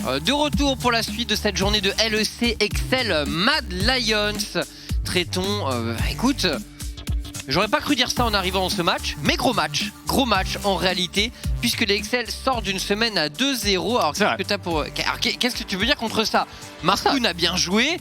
De retour pour la suite de cette journée de LEC Excel Mad Lions. Traitons, écoute, j'aurais pas cru dire ça en arrivant dans ce match, mais gros match en réalité, puisque les Excel sortent d'une semaine à 2-0. Alors qu'est-ce que tu veux dire contre ça? Marcoun a bien joué,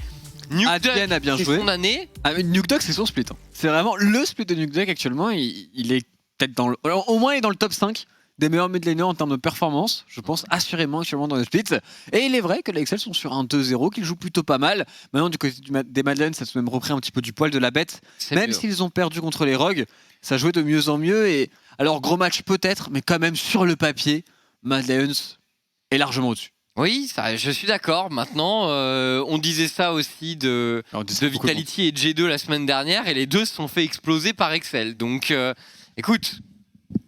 Advien a bien joué. Son année. Nukeduck, c'est son split. C'est vraiment le split de Nukeduck actuellement. Il est peut-être au moins il est dans le top 5 des meilleurs mid laners en termes de performance, je pense assurément actuellement dans le split. Et il est vrai que les Excel sont sur un 2-0, qu'ils jouent plutôt pas mal. Maintenant, du côté des Mad Lions, ça se même repris un petit peu du poil de la bête. Même s'ils ont perdu contre les Rogues, ça jouait de mieux en mieux. Et alors, gros match peut-être, mais quand même sur le papier, Mad Lions est largement au-dessus. Oui, ça, je suis d'accord. Maintenant, on disait ça aussi de Vitality et de G2 la semaine dernière, et les deux se sont fait exploser par Excel. Donc, écoute.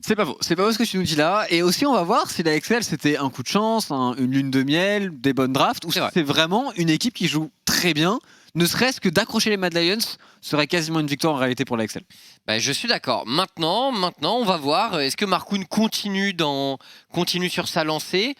C'est pas faux ce que tu nous dis là. Et aussi, on va voir si la Excel c'était un coup de chance, une lune de miel, des bonnes drafts, ou si c'est vraiment une équipe qui joue très bien. Ne serait-ce que d'accrocher les Mad Lions serait quasiment une victoire en réalité pour la Excel. Bah, je suis d'accord. Maintenant, on va voir. Est-ce que Marcoun continue sur sa lancée?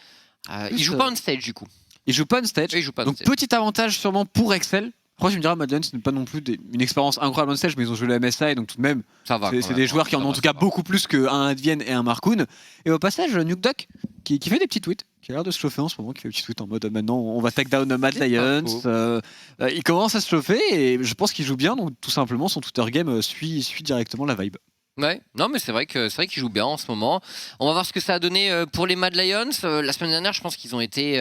Il joue pas on stage du coup. Il joue pas on stage. Donc petit avantage sûrement pour Excel. Après, je me dirais, Mad Lions, ce n'est pas non plus une expérience incroyable on stage, mais ils ont joué le MSI, donc tout de même, c'est des joueurs qui en ont en tout cas beaucoup plus qu'un Advien et un Marcoun. Et au passage, Nukeduck, qui fait des petits tweets, qui a l'air de se chauffer en ce moment, qui fait des petits tweets en mode maintenant on va take down Mad Lions. Il commence à se chauffer et je pense qu'il joue bien, donc tout simplement son Twitter game suit directement la vibe. Ouais, non mais c'est vrai qu'il joue bien en ce moment. On va voir ce que ça a donné pour les Mad Lions. La semaine dernière, je pense qu'ils ont été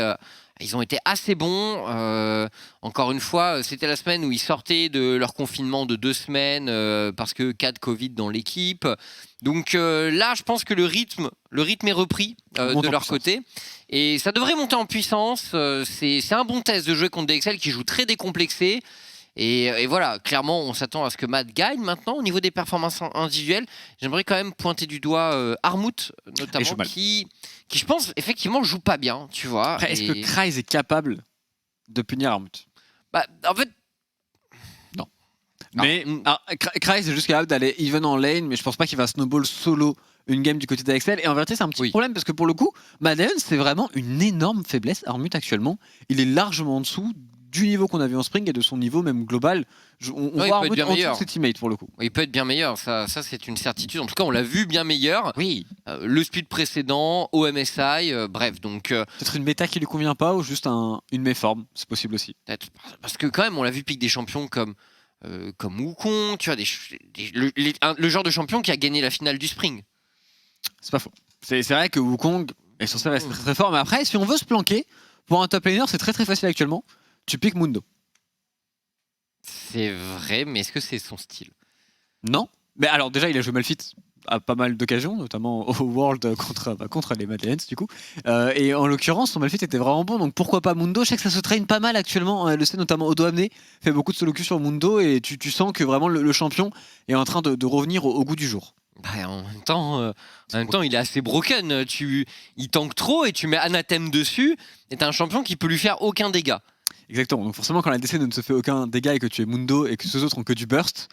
assez bons. Encore une fois, c'était la semaine où ils sortaient de leur confinement de 2 semaines parce que cas de Covid dans l'équipe. Donc là, je pense que le rythme est repris de leur côté. Et ça devrait monter en puissance. C'est un bon test de jouer contre des Excel qui jouent très décomplexés. Et voilà, clairement, on s'attend à ce que Mad gagne maintenant au niveau des performances individuelles. J'aimerais quand même pointer du doigt Armut, notamment, qui, je pense, effectivement, joue pas bien, tu vois. Après, est-ce que Kryze est capable de punir Armut? Bah, en fait... Non. Mais Kryze est juste capable d'aller even en lane, mais je pense pas qu'il va snowball solo une game du côté d'Axel. Et en vérité, c'est un petit problème, parce que pour le coup, Mad Lions, c'est vraiment une énorme faiblesse. Armut, actuellement, il est largement en dessous du niveau qu'on a vu en Spring et de son niveau même global. On voit Armut en dessous de ses teammates pour le coup. Il peut être bien meilleur, ça c'est une certitude. En tout cas, on l'a vu bien meilleur. Oui. Le split précédent, au MSI, bref. Donc peut-être une méta qui lui convient pas ou juste une méforme, c'est possible aussi. Peut-être parce que quand même, on l'a vu pique des champions comme Wukong, tu vois, le genre de champion qui a gagné la finale du Spring. C'est pas faux. C'est vrai que Wukong est censé rester très très fort, mais après, si on veut se planquer, pour un top laner, c'est très très facile actuellement. Tu piques Mundo. C'est vrai, mais est-ce que c'est son style? Non. Mais alors déjà, il a joué Malphite à pas mal d'occasions, notamment au World contre les Mad Lions du coup. Et en l'occurrence, son Malphite était vraiment bon, donc pourquoi pas Mundo? Je sais que ça se traîne pas mal actuellement en LEC, notamment Odo Amné fait beaucoup de solo queue sur Mundo, et tu sens que vraiment le champion est en train de revenir au goût du jour. Bah, en même temps, il est assez broken. Il tank trop et tu mets Anathème dessus, et t'as un champion qui peut lui faire aucun dégât. Exactement, donc forcément quand la DC ne se fait aucun dégât et que tu es Mundo et que ceux autres ont que du burst,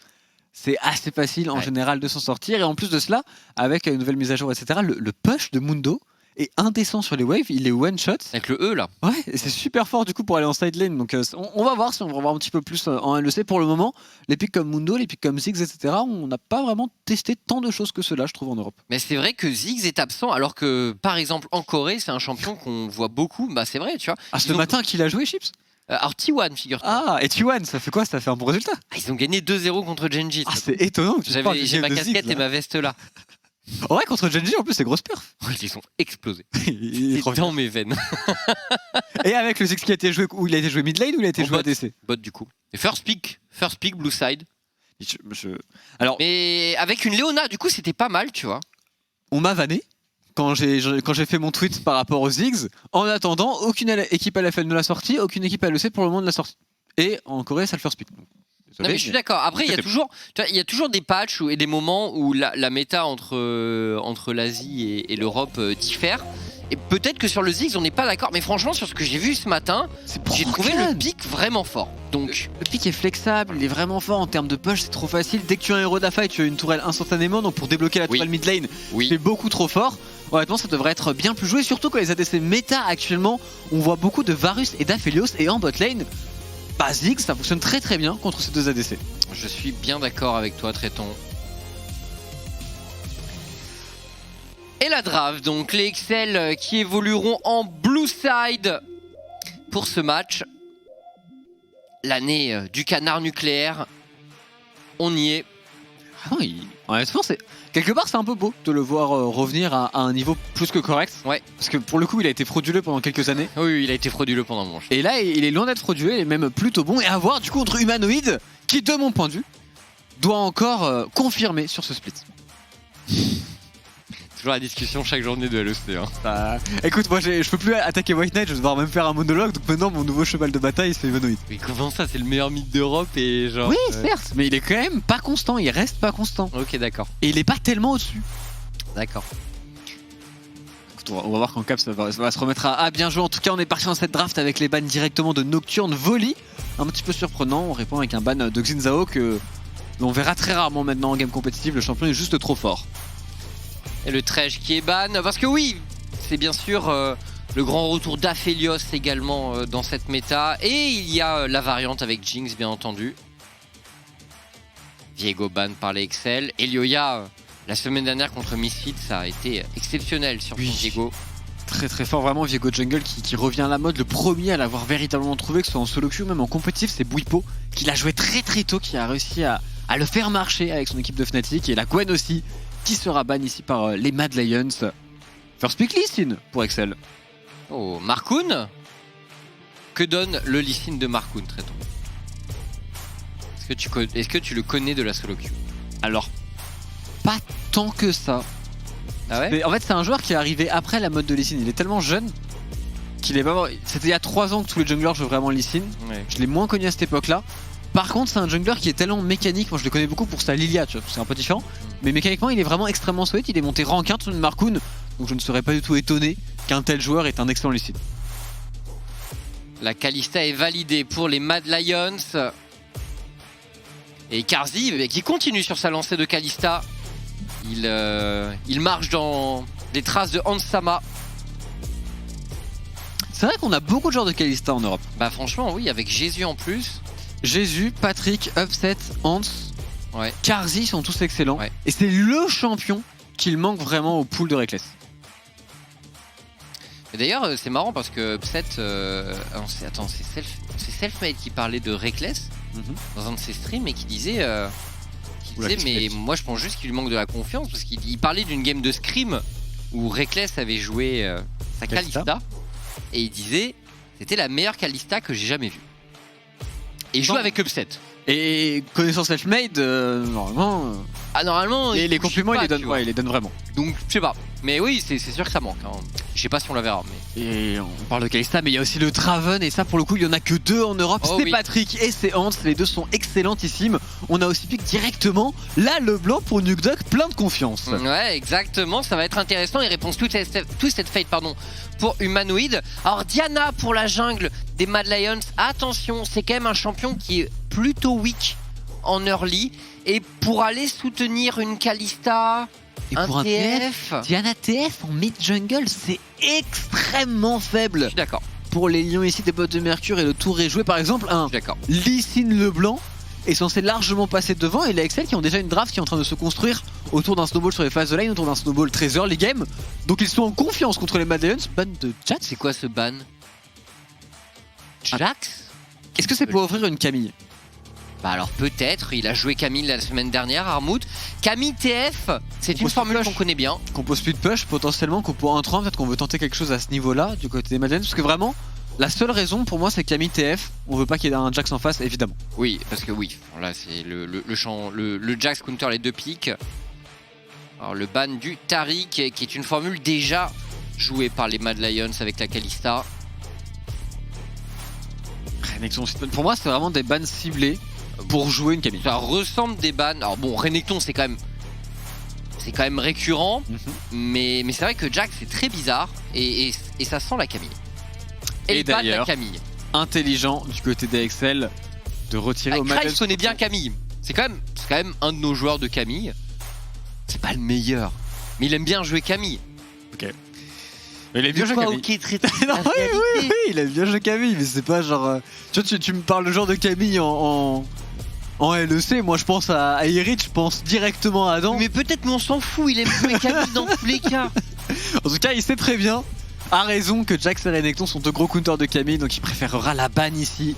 c'est assez facile en général de s'en sortir. Et en plus de cela, avec une nouvelle mise à jour, etc., le push de Mundo est indécent sur les waves, il est one shot. Avec le E là. Ouais, et c'est super fort du coup pour aller en side lane. Donc on va voir si on va voir un petit peu plus en LEC. Pour le moment, les pics comme Mundo, les pics comme Ziggs, etc., on n'a pas vraiment testé tant de choses que cela, je trouve, en Europe. Mais c'est vrai que Ziggs est absent, alors que par exemple en Corée, c'est un champion qu'on voit beaucoup. Bah c'est vrai, tu vois. Ah, ce matin qu'il a joué, Chips? Alors T1, figure-toi. Ah, et T1, ça fait quoi? Ça fait un bon résultat. Ils ont gagné 2-0 contre Genji. Ah, c'est étonnant que tu parles J'ai ma casquette Ziggs, et ma veste là. Ouais, contre Genji, en plus, c'est grosse perf. Ils sont explosés. Il est dans mes veines. Et avec le Ziggs qui a été joué, où il a été joué mid lane ou il a été joué ADC? Bot du coup. Et first pick blue side. Alors, mais avec une Léona, du coup, c'était pas mal, tu vois. On m'a vanné quand j'ai fait mon tweet par rapport aux Ziggs. En attendant, aucune équipe LFL ne l'a sorti, aucune équipe LEC pour le moment ne l'a sorti. Et en Corée, ça le first pick. Non, mais je suis d'accord. Après, il y a toujours des patchs et des moments où la méta entre l'Asie et l'Europe diffère. Et peut-être que sur le Ziggs, on n'est pas d'accord. Mais franchement, sur ce que j'ai vu ce matin, j'ai trouvé le pic vraiment fort. Donc, le pic est flexible, il est vraiment fort en termes de push, c'est trop facile. Dès que tu as un héros d'affaire, tu as une tourelle instantanément. Donc pour débloquer la tourelle mid lane, c'est beaucoup trop fort. Honnêtement, ça devrait être bien plus joué. Surtout quand les ADC méta actuellement, on voit beaucoup de Varus et d'Aphelios. Et en bot lane, Ziggs, ça fonctionne très très bien contre ces deux ADC. Je suis bien d'accord avec toi, Tréton. Et la draft, donc les Excel qui évolueront en blue side pour ce match. L'année du canard nucléaire, on y est. Honnêtement, quelque part c'est un peu beau de le voir revenir à un niveau plus que correct. Ouais. Parce que pour le coup il a été frauduleux pendant quelques années. Oui, il a été frauduleux pendant un moment. Et là il est loin d'être frauduleux, il est même plutôt bon. Et à voir du coup contre Humanoid, qui de mon point de vue doit encore confirmer sur ce split. Toujours la discussion chaque journée de LEC. Écoute, moi je peux plus attaquer White Knight, je vais devoir même faire un monologue. Donc maintenant mon nouveau cheval de bataille c'est Humanoid. Mais comment ça, c'est le meilleur mythe d'Europe et genre. Oui, certes, mais il est quand même pas constant, il reste pas constant. Ok, d'accord. Et il est pas tellement au-dessus. D'accord. Écoute, on va voir quand Cap ça va se remettre à bien jouer. En tout cas, on est parti dans cette draft avec les bans directement de Nocturne Volley. Un petit peu surprenant, on répond avec un ban de Xin Zhao que l'on verra très rarement maintenant en game compétitive. Le champion est juste trop fort. Et le Tresh qui est ban, parce que oui, c'est bien sûr le grand retour d'Aphelios également dans cette méta. Et il y a la variante avec Jinx, bien entendu. Viego ban par les Excel. Elioya, la semaine dernière contre Misfit, ça a été exceptionnel sur Viego. Très très fort, vraiment. Viego Jungle qui revient à la mode. Le premier à l'avoir véritablement trouvé, que ce soit en solo queue, même en compétitif, c'est Bwipo, qui l'a joué très très tôt, qui a réussi à le faire marcher avec son équipe de Fnatic. Et la Gwen aussi, qui sera ban ici par les Mad Lions. First pick Lee Sin pour Excel. Oh, Markoon. Que donne le Lee Sin de Markoon, Tréton? Est-ce que tu le connais de la solo queue? Alors, pas tant que ça. Ah ouais? En fait, c'est un joueur qui est arrivé après la mode de Lee Sin. Il est tellement jeune qu'il est pas. C'était il y a 3 ans que tous les junglers jouent vraiment Lee Sin. Ouais. Je l'ai moins connu à cette époque-là. Par contre, c'est un jungler qui est tellement mécanique. Moi, je le connais beaucoup pour sa Lilia, tu vois, c'est un peu différent. Mais mécaniquement, il est vraiment extrêmement solide. Il est monté rank 1 sur une Markoon. Donc, je ne serais pas du tout étonné qu'un tel joueur est un excellent Lee Sin. La Kalista est validée pour les Mad Lions. Et Carzzy qui continue sur sa lancée de Kalista. Il marche dans les traces de Hans Sama. C'est vrai qu'on a beaucoup de joueurs de Kalista en Europe. Bah franchement oui, avec Jésus en plus. Jésus, Patrick, Upset, Hans, Carzzy sont tous excellents. Ouais. Et c'est le champion qu'il manque vraiment au pool de Reckless. D'ailleurs c'est marrant parce que Upset, c'est Selfmade qui parlait de Reckless dans un de ses streams et qui disait mais moi je pense juste qu'il lui manque de la confiance parce qu'il parlait d'une game de Scream où Reckless avait joué sa Kalista et il disait c'était la meilleure Kalista que j'ai jamais vue. Et il joue avec Upset. Et connaissant Selfmade, normalement. Normalement. Les compliments, il les donne vraiment. Donc, je sais pas. Mais oui, c'est sûr que ça manque. Je sais pas si on la verra. Mais... Et on parle de Kalista, mais il y a aussi le Draven. Et ça, pour le coup, il y en a que 2 en Europe. C'est Patrick et c'est Hans. Les 2 sont excellentissimes. On a aussi piqué directement là le blanc pour Nukeduck, plein de confiance. Ouais, exactement. Ça va être intéressant. Il répond tout cette fate, pour Humanoid. Alors, Diana pour la jungle des Mad Lions. Attention, c'est quand même un champion qui est plutôt weak en early. Et pour aller soutenir une Kalista, et pour un TF, Diana TF en mid jungle, c'est extrêmement faible. Je suis d'accord. Pour les lions ici des bottes de Mercure et le tour est joué, par exemple, un Lee Sin Leblanc est censé largement passer devant. Et les Excel qui ont déjà une draft qui est en train de se construire autour d'un snowball sur les phases de lane, autour d'un snowball très early game. Donc ils sont en confiance contre les Mad Lions. Ban de Jax. C'est quoi ce ban? Jax? Est-ce que c'est pour ouvrir une Camille? Bah alors peut-être, il a joué Camille la semaine dernière, Armout. Camille TF, c'est une formule qu'on connaît bien. Qu'on pose plus de push, potentiellement qu'on pour un 30, peut-être qu'on veut tenter quelque chose à ce niveau-là, du côté des Mad Lions. Parce que vraiment, la seule raison pour moi c'est Camille TF, on veut pas qu'il y ait un Jax en face, évidemment. Oui, parce que oui, là c'est le Jax counter les 2 pics. Alors le ban du Tariq, qui est une formule déjà jouée par les Mad Lions avec la Kalista. Renekton, pour moi c'est vraiment des bans ciblés pour jouer une Camille. Ça ressemble des bans. Alors bon, Renekton c'est quand même... c'est quand même récurrent, Mhm. mais c'est vrai que Jax c'est très bizarre et ça sent la Camille. Et il bat de la d'ailleurs, Camille. Intelligent du côté d'AXL de retirer au Krax Madden. connaît bien Camille. C'est quand même un de nos joueurs de Camille. C'est pas le meilleur, mais il aime bien jouer Camille. Il est bien joué Pas Camille. ok, très Non, oui, il aime bien jouer Camille, mais c'est pas genre. Tu vois, tu me parles le genre de Camille en LEC, moi je pense à Eric, je pense directement à Adam. Mais peut-être mais on s'en fout, il aime jouer Camille dans tous les cas. En tout cas, il sait très bien, a raison, que Jax et Renekton sont deux gros counters de Camille, donc il préférera la ban ici.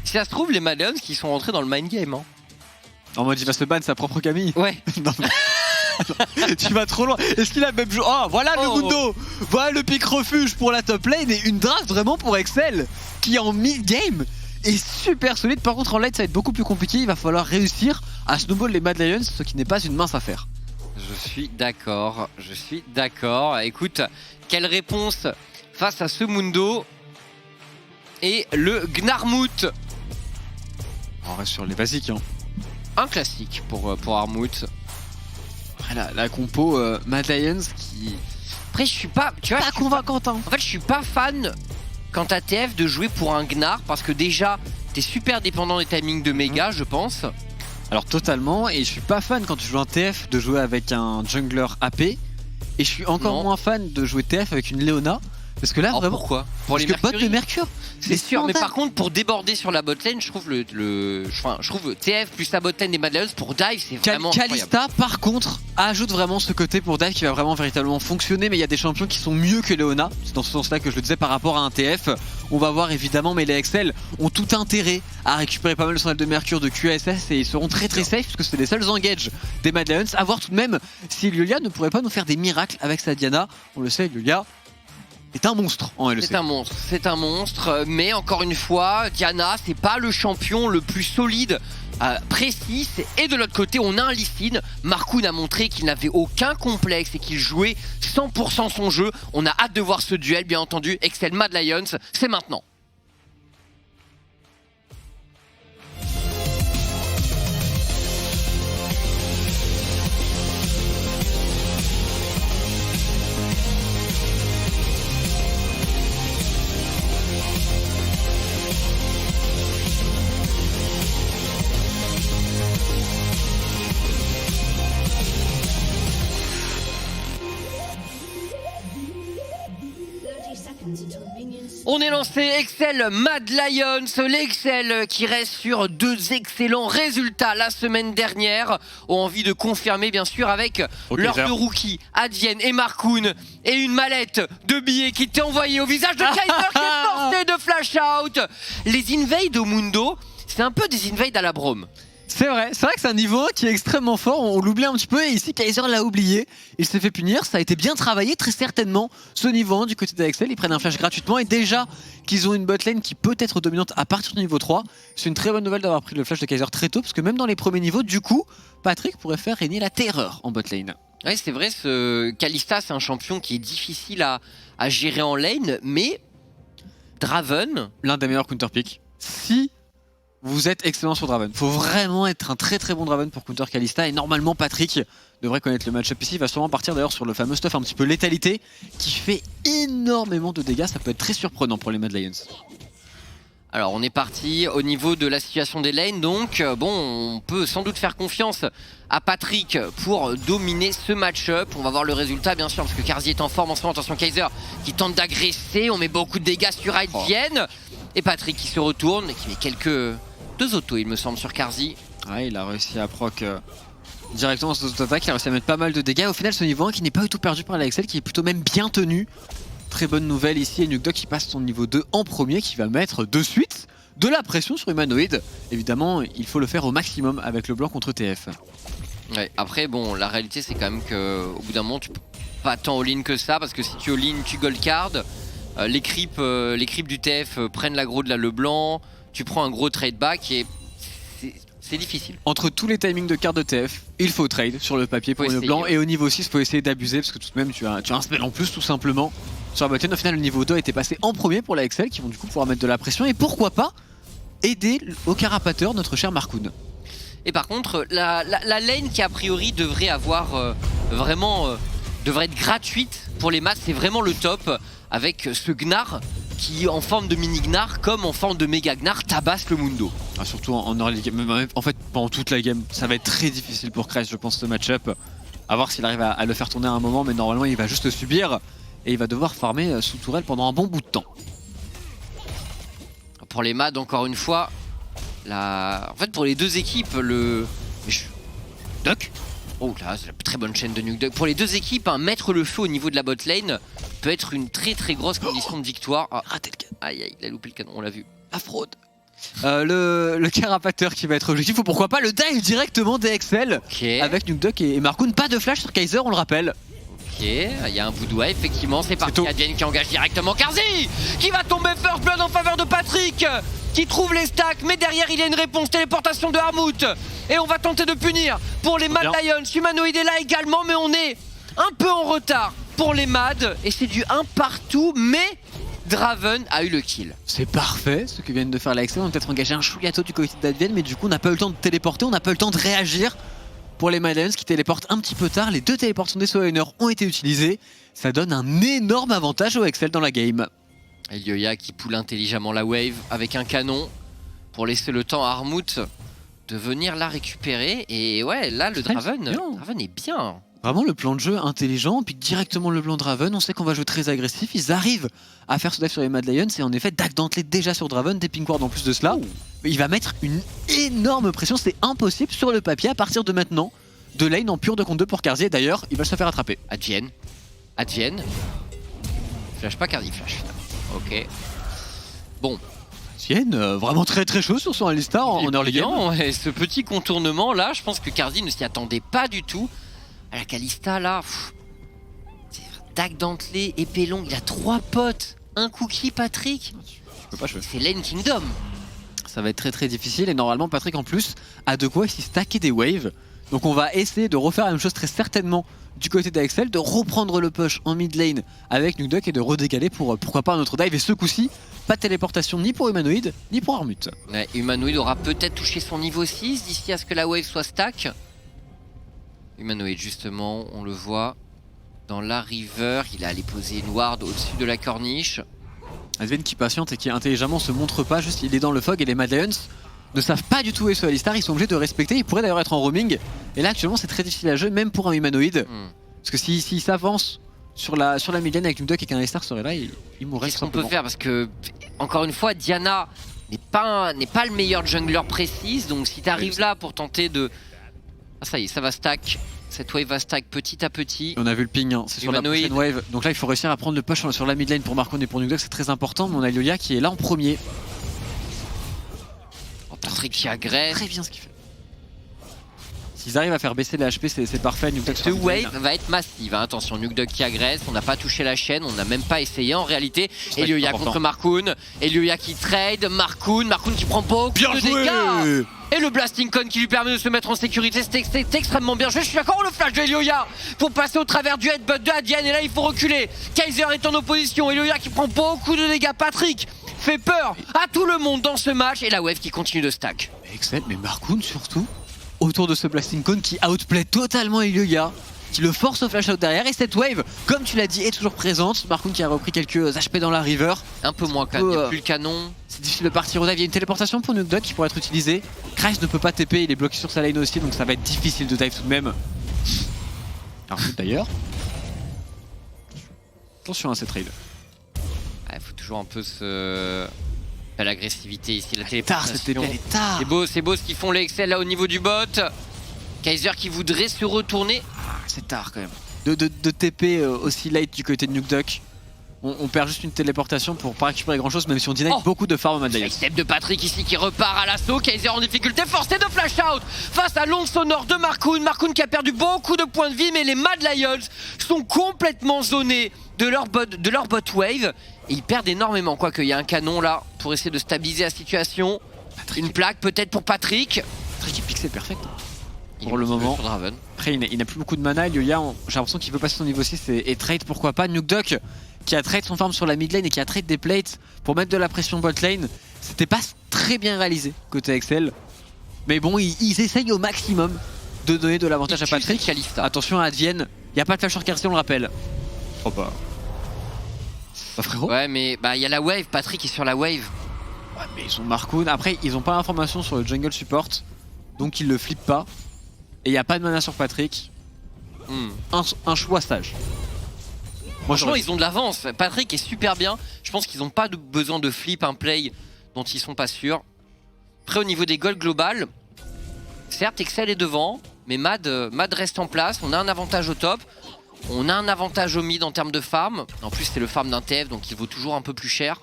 Si ça se trouve, les Mad Lions qui sont rentrés dans le mind game. Hein. En mode, il va se ban sa propre Camille. Ouais. Non, mais- tu vas trop loin. Est-ce qu'il a même joué? Oh, voilà le Mundo. Voilà le pick refuge pour la top lane et une draft vraiment pour Excel qui en mid-game est super solide. Par contre, en late, ça va être beaucoup plus compliqué. Il va falloir réussir à snowball les Mad Lions, ce qui n'est pas une mince affaire. Je suis d'accord. Écoute, quelle réponse face à ce Mundo et le Gnarmout. On reste sur les basiques. Hein. Un classique pour Armout. Après, la compo Mad Lions qui Après, je suis pas. Tu vois, pas convaincante. Hein. en fait, je suis pas fan quant à TF de jouer pour un Gnar parce que déjà, t'es super dépendant des timings de méga, je pense. Alors totalement, et je suis pas fan quand tu joues un TF de jouer avec un jungler AP, et je suis encore Non. moins fan de jouer TF avec une Léona, parce que là Alors vraiment, pourquoi Pour parce les que bot de Mercury, Mercure, c'est sûr. Mais scandale. par contre, pour déborder sur la botlane, je trouve je trouve TF plus la botlane des Mad Lions pour dive, c'est vraiment incroyable. Kalista par contre ajoute vraiment ce côté pour dive qui va vraiment véritablement fonctionner, mais il y a des champions qui sont mieux que Léona, c'est dans ce sens là que je le disais par rapport à un TF. On va voir évidemment, mais les Excel ont tout intérêt à récupérer pas mal de sonal de Mercure de QSS et ils seront très très safe puisque c'est les seuls engages des Mad Lions. À voir tout de même si Lilia ne pourrait pas nous faire des miracles avec sa Diana. On le sait, Lilia est un monstre en LEC. C'est un monstre, mais encore une fois, Diana, c'est pas le champion le plus solide, précis, et de l'autre côté, on a un Lee Sin. Markoun a montré qu'il n'avait aucun complexe et qu'il jouait 100% son jeu. On a hâte de voir ce duel, bien entendu. Excel Mad Lions, c'est maintenant. On est lancé, Excel Mad Lions, l'Excel qui reste sur deux excellents résultats la semaine dernière, ont envie de confirmer bien sûr avec leurs deux rookies, Advienne et Markoun, et une mallette de billets qui t'est envoyée au visage de Kaiser qui est forcé de flash out. Les invades au Mundo, c'est un peu des invades à la Brome. C'est vrai que c'est un niveau 1 qui est extrêmement fort, on l'oublie un petit peu et ici Kaiser l'a oublié, il s'est fait punir, ça a été bien travaillé très certainement ce niveau 1 du côté d'Axel, ils prennent un flash gratuitement et déjà qu'ils ont une botlane qui peut être dominante à partir du niveau 3, c'est une très bonne nouvelle d'avoir pris le flash de Kaiser très tôt parce que même dans les premiers niveaux, du coup, Patrick pourrait faire régner la terreur en botlane. Ouais, c'est vrai, ce Kalista c'est un champion qui est difficile à gérer en lane, mais Draven, L'un des meilleurs counter pick. Si vous êtes excellent sur Draven, faut vraiment être un très très bon Draven pour counter Kalista et normalement Patrick devrait connaître le match-up ici, il va sûrement partir d'ailleurs sur le fameux stuff un petit peu létalité qui fait énormément de dégâts, ça peut être très surprenant pour les Mad Lions. alors on est parti au niveau de la situation des lanes, donc bon, on peut sans doute faire confiance à Patrick pour dominer ce match-up. On va voir le résultat bien sûr parce que Karzi est en forme en ce moment. Attention Kaiser qui tente d'agresser, on met beaucoup de dégâts sur Advienne et Patrick qui se retourne et qui met deux autos il me semble sur Karzi. Ouais, il a réussi à proc directement sur cette attaque, il a réussi à mettre pas mal de dégâts. Au final ce niveau 1 qui n'est pas du tout perdu par l'Axel, qui est plutôt même bien tenu. Très bonne nouvelle ici, et Nukdog qui passe son niveau 2 en premier, qui va mettre de suite de la pression sur Humanoid. Évidemment, il faut le faire au maximum avec le blanc contre TF. Ouais, après bon, la réalité c'est quand même qu'au bout d'un moment tu peux pas tant all-in que ça, parce que si tu all-in tu gold card, les creeps du TF prennent l'aggro de la Leblanc, tu prends un gros trade back et c'est difficile. Entre tous les timings de cartes de TF, il faut trade sur le papier pour Faut le essayer, blanc, ouais. et au niveau 6, il faut essayer d'abuser parce que tout de même tu as un spell en plus tout simplement. Sur la botlane, au final le niveau 2 a été passé en premier pour la Excel qui vont du coup pouvoir mettre de la pression et pourquoi pas aider au carapateur notre cher Markoun. Et par contre, la lane qui a priori devrait avoir devrait être gratuite pour les maths, c'est vraiment le top avec ce Gnar qui en forme de mini Gnar comme en forme de méga Gnar tabasse le Mundo. Ah, surtout en early game, même en fait pendant toute la game, ça va être très difficile pour Kreis je pense ce match-up. À voir s'il arrive à le faire tourner à un moment, mais normalement il va juste le subir et il va devoir farmer sous tourelle pendant un bon bout de temps. Pour les maths encore une fois, en fait pour les deux équipes, Duck. Oh là, c'est la très bonne chaîne de Nuke Duck. Pour les deux équipes, hein, mettre le feu au niveau de la bot lane peut être une très grosse condition de victoire. Ah, Raté le canon. aïe, il a loupé le canon, on l'a vu. La fraude. Le carapateur qui va être objectif, ou pourquoi pas le dive directement DXL Ok, avec Nuke Duck et Markoon. Pas de flash sur Kaiser, on le rappelle. ok, il y a un Boudoua, effectivement, c'est parti. tout. Advienne qui engage directement Karzi, qui va tomber first blood en faveur de Patrick, qui trouve les stacks, mais derrière il y a une réponse, téléportation de Harmut. Et on va tenter de punir pour les Mad Bien. Lions. Humanoid est là également, mais on est un peu en retard pour les Mad. Et c'est du 1 partout, mais Draven a eu le kill. C'est parfait ce que viennent de faire la Excel. On a peut-être engagé un chouiato du côté d'Advienne, mais du coup on n'a pas eu le temps de téléporter, on n'a pas eu le temps de réagir. Pour les Mad Lions qui téléportent un petit peu tard, les deux téléportations des Souliner ont été utilisées. Ça donne un énorme avantage au Excel dans la game. Elioya qui poule intelligemment la wave avec un canon pour laisser le temps à Harmut de venir la récupérer. Et ouais, là le Draven est bien. Vraiment le plan de jeu intelligent, puis directement le plan de Draven, on sait qu'on va jouer très agressif, ils arrivent à faire ce dive sur les Mad Lions et en effet Dak Dantley déjà sur Draven, des pink ward en plus de cela. Il va mettre une énorme pression, c'est impossible sur le papier à partir de maintenant de lane en pure 2 contre 2 pour Karzi. D'ailleurs il va se faire attraper. Advienne. Flash pas Cardi, flash. Ok. Bon. Tienne, vraiment très chaud sur son Alistar en early game. Et ce petit contournement là, je pense que Cardi ne s'y attendait pas du tout. À la Kalista là, Dak Dantley, épée longue, il a 3 potes. Un cookie Patrick. Tu peux pas jouer. C'est Lane Kingdom. Ça va être très difficile et normalement Patrick en plus a de quoi s'y stacker des waves. Donc on va essayer de refaire la même chose très certainement du côté d'Axel, de reprendre le push en mid lane avec Nuke Duck et de redécaler pour pourquoi pas un autre dive. Et ce coup-ci, pas de téléportation ni pour Humanoid ni pour Harmut. Ouais, Humanoid aura peut-être touché son niveau 6 d'ici à ce que la wave soit stack. Humanoid justement, on le voit dans la river, il est allé poser une ward au-dessus de la corniche. Advienne qui patiente et qui intelligemment se montre pas, juste il est dans le fog et les Mad Lions ne savent pas du tout où est ce Alistar, ils sont obligés de respecter, ils pourraient d'ailleurs être en roaming. Et là actuellement c'est très difficile à jouer même pour un Humanoid. Parce que s'il s'avance sur la mid lane avec Nuke Duck et qu'un Alistar serait là, il mourrait. Qu'est-ce qu'on peut faire? Parce que, encore une fois, Diana n'est pas le meilleur jungler précise. Donc si tu arrives là pour tenter de... Ah ça y est, ça va stack. Cette wave va stack petit à petit. On a vu le ping, hein. C'est sur la Humanoid. prochaine wave. Donc là il faut réussir à prendre le push sur la mid lane pour Markon et pour Nuke Duck, c'est très important. Mais on a Elioya qui est là en premier. Oh, Patrick qui agresse. Très bien ce qu'il fait. S'ils arrivent à faire baisser les HP, c'est parfait. Nuke Duck Ce sera mid lane. wave va être massive, hein. Attention, Nuke Duck qui agresse, on n'a pas touché la chaîne, on n'a même pas essayé en réalité. Elioya important. contre Markoon, Elioya qui trade, Markoon qui prend beaucoup Bien de joué. dégâts. Et le Blasting Con qui lui permet de se mettre en sécurité, c'est extrêmement bien joué. Je suis d'accord, le flash de Elioya pour passer au travers du headbutt de Advienne. Et là il faut reculer, Kaiser est en opposition, Elioya qui prend beaucoup de dégâts. Patrick fait peur à tout le monde dans ce match et la wave qui continue de stack. Excellent, mais Markoon surtout autour de ce Blasting Cone qui outplay totalement Elioya, qui le force au flash out derrière. Et cette wave, comme tu l'as dit, est toujours présente. Markoon qui a repris quelques HP dans la river. Un peu moins calme, il n'y a plus le canon. C'est difficile de partir au dive. Il y a une téléportation pour Nuke Duck qui pourrait être utilisée. Kreis ne peut pas TP, il est bloqué sur sa lane aussi, donc ça va être difficile de dive tout de même. Harmut d'ailleurs. Attention à cette trade. Il faut toujours un peu se... l'agressivité ici, la Tard cette TP, téléportation. elle est tard. C'est beau ce qu'ils font les Excel là au niveau du bot. Kaiser qui voudrait se retourner. C'est tard quand même. De TP aussi late du côté de Nuke Duck. On perd juste une téléportation pour pas récupérer grand chose, même si on deny beaucoup de farm à Mad Lions. Step de Patrick ici qui repart à l'assaut. Kaiser en difficulté, forcé de flash out face à l'onde sonore de Markoon. Markoon qui a perdu beaucoup de points de vie, mais les Mad Lions sont complètement zonés de leur bot wave. Et ils perdent énormément, quoique il y a un canon là pour essayer de stabiliser la situation. Une plaque peut-être pour Patrick. Patrick est pixel perfect. Il Pour est le moment. sur Draven. Après il n'a plus beaucoup de mana. Elioya, j'ai l'impression qu'il veut passer son niveau 6 et trade pourquoi pas. Nuke Duck qui a trade son farm sur la mid lane et qui a trade des plates pour mettre de la pression bot lane. C'était pas très bien réalisé côté Excel. Mais bon, ils essayent au maximum de donner de l'avantage à Il tue Patrick. Kalista. Attention à Advienne, il n'y a pas de flash sur Kersi, on le rappelle. Oh bah. Bah frérot. Ouais, mais bah il y a la wave, Patrick est sur la wave. Ouais, mais ils ont Marcoon. Après, ils ont pas l'information sur le jungle support, donc ils le flippent pas. Et il n'y a pas de mana sur Patrick. Un choix sage. Moi, Franchement, ils ont de l'avance. Patrick est super bien. Je pense qu'ils n'ont pas besoin de flip un play dont ils sont pas sûrs. Après, au niveau des goals globales, certes, Excel est devant, mais Mad reste en place. On a un avantage au top. On a un avantage au mid en termes de farm. En plus, c'est le farm d'un TF, donc il vaut toujours un peu plus cher.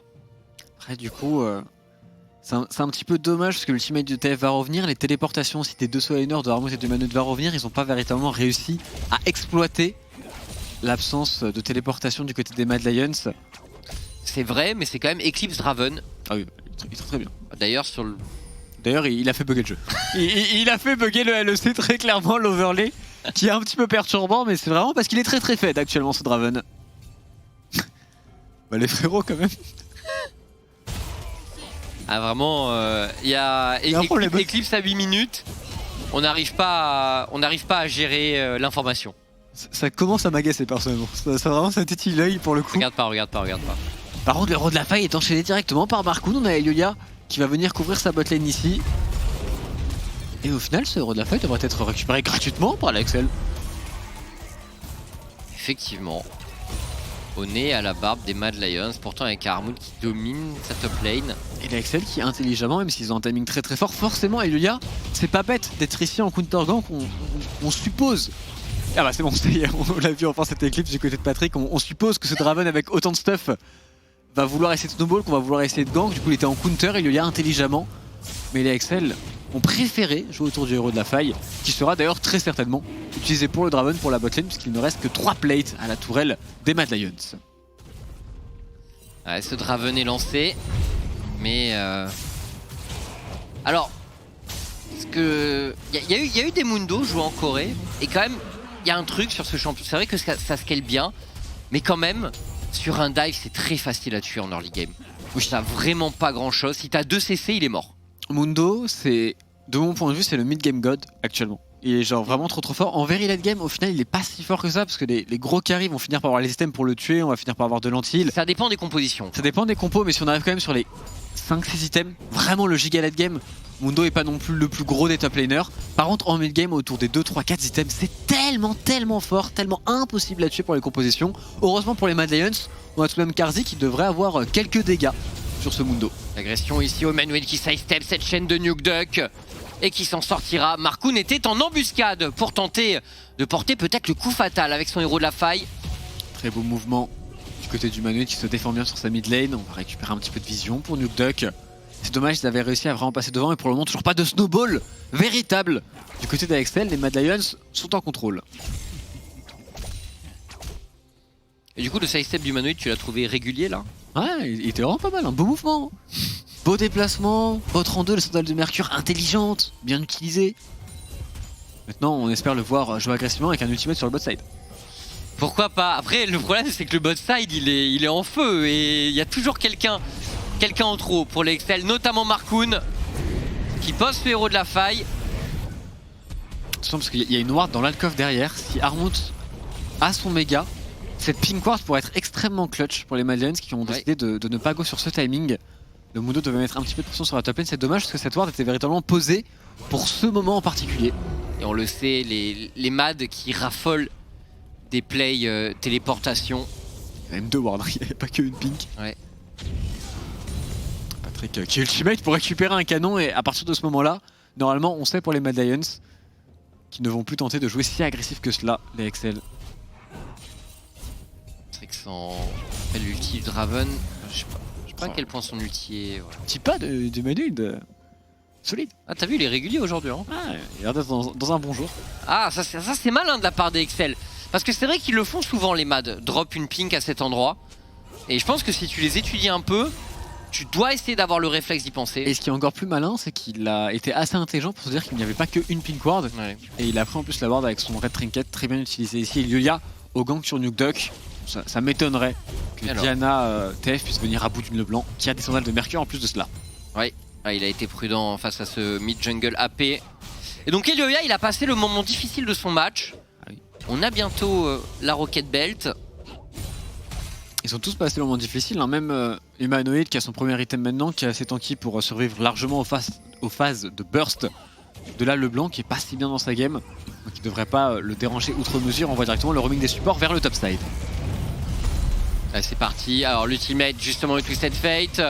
Après, du coup, c'est un petit peu dommage parce que l'ultimate du TF va revenir. Les téléportations aussi des deux solaners de Armut et de Manut va revenir. Ils n'ont pas véritablement réussi à exploiter l'absence de téléportation du côté des Mad Lions. C'est vrai, mais c'est quand même Eclipse Draven. Ah oui, il est très bien. D'ailleurs, sur le... D'ailleurs, il a fait bugger le jeu. il a fait bugger le LEC très clairement, l'overlay, qui est un petit peu perturbant, mais c'est vraiment parce qu'il est très très fed actuellement ce Draven. Bah les frérots quand même. Ah vraiment, il y a y a un problème. Eclipse à 8 minutes. On n'arrive pas à gérer l'information. Ça commence à m'agacer personnellement. Ça vraiment ça tétille l'œil pour le coup. Regarde pas. Par contre, le héros de la faille est enchaîné directement par Marcoon. On a Elulia qui va venir couvrir sa botlane ici. Et au final, ce héros de la faille devrait être récupéré gratuitement par l'Axel. Effectivement. Au nez, à la barbe des Mad Lions. Pourtant avec Armut qui domine sa top lane. Et l'Axel qui intelligemment, même s'ils ont un timing très très fort, forcément Elulia, c'est pas bête d'être ici en counter gank, on suppose. Ah bah c'est bon, on l'a vu enfin cette éclipse du côté de Patrick, on suppose que ce Draven avec autant de stuff va vouloir essayer de snowball, qu'on va vouloir essayer de gank, du coup il était en counter, Elulia intelligemment. Mais les Axel ont préféré jouer autour du héros de la faille, qui sera d'ailleurs très certainement utilisé pour le Draven, pour la botlane, puisqu'il ne reste que 3 plates à la tourelle des Mad Lions. Ouais, ce Draven est lancé. Mais alors, il y a eu des Mundo joués en Corée, et quand même, il y a un truc sur ce champion. C'est vrai que ça scale bien, mais quand même, sur un dive, c'est très facile à tuer en early game. Oui, t'as vraiment pas grand chose. Si t'as 2 CC, il est mort. Mundo, c'est, de mon point de vue, c'est le mid-game god actuellement. Il est genre vraiment trop fort. En very late game, au final, il est pas si fort que ça, parce que les gros carry vont finir par avoir les systèmes pour le tuer, on va finir par avoir de l'anti-heal. Ça dépend des compositions. Ça dépend des compos, mais si on arrive quand même sur les 5-6 items, vraiment le giga late game, Mundo est pas non plus le plus gros des top laners. Par contre, en mid game, autour des 2, 3, 4 items, c'est tellement fort, tellement impossible à tuer pour les compositions. Heureusement pour les Mad Lions, on a tout de même Karzi qui devrait avoir quelques dégâts sur ce Mundo. L'agression ici au Manuel qui sidestep cette chaîne de Nuke Duck et qui s'en sortira. Marcoon était en embuscade pour tenter de porter peut-être le coup fatal avec son héros de la faille. Très beau mouvement du côté du Manuel qui se défend bien sur sa mid lane. On va récupérer un petit peu de vision pour Nuke Duck. C'est dommage, ils avaient réussi à vraiment passer devant, et pour le moment toujours pas de snowball véritable du côté d'Axel. Les Mad Lions sont en contrôle. Et du coup, le sidestep du Manuel, tu l'as trouvé régulier là? Ouais, il était vraiment pas mal, un beau mouvement. Beau déplacement, votre en deux, la sandale de Mercure intelligente, bien utilisée. Maintenant, on espère le voir jouer agressivement avec un ultimate sur le bot side. Pourquoi pas? Après, le problème, c'est que le bot side, il est en feu et il y a toujours quelqu'un en trop pour les Excel, notamment Marcoon, qui pose ce héros de la faille. Attention, parce qu'il y a une ward dans l'alcove derrière. Si Armut a son méga, cette pink ward pourrait être extrêmement clutch pour les Mad Lions qui ont décidé de ne pas go sur ce timing. Le Mundo devait mettre un petit peu de pression sur la top lane, c'est dommage parce que cette ward était véritablement posée pour ce moment en particulier. Et on le sait, les Mad qui raffolent des plays téléportation. Il y a même 2 wards, il n'y avait pas qu'une pink. Ouais. Patrick qui ultimate pour récupérer un canon, et à partir de ce moment-là, normalement on sait pour les Mad Lions qu'ils ne vont plus tenter de jouer si agressif que cela, les Excel. C'est vrai que sans l'ulti Draven, je sais pas à quel point son ulti est... Ouais. Petit pas de Manu solide. Ah, t'as vu, il est régulier aujourd'hui hein. Ah, il a l'air d'être dans un bon jour. Ah, ça c'est malin de la part des Excel. Parce que c'est vrai qu'ils le font souvent, les Mad, drop une pink à cet endroit. Et je pense que si tu les étudies un peu, tu dois essayer d'avoir le réflexe d'y penser. Et ce qui est encore plus malin, c'est qu'il a été assez intelligent pour se dire qu'il n'y avait pas qu'une pink ward. Ouais. Et il a pris en plus la ward avec son red trinket très bien utilisé ici. Il y a au gank sur Nuke Duck. Ça m'étonnerait que Alors. Diana TF puisse venir à bout d'une Leblanc qui a des sandales de Mercure en plus de cela. Ouais. Ah, il a été prudent face à ce mid-jungle AP. Et donc Elioya, il a passé le moment difficile de son match. Ah oui. On a bientôt la Rocket Belt. Ils sont tous passés le moment difficile, hein. Même Humanoid qui a son premier item maintenant, qui est assez tanky pour survivre largement aux phases de burst. De là, le blanc qui est pas si bien dans sa game, donc il devrait pas le déranger outre mesure. On voit directement le roaming des supports vers le top side. Là, c'est parti. Alors l'ultimate justement le Twisted Fate.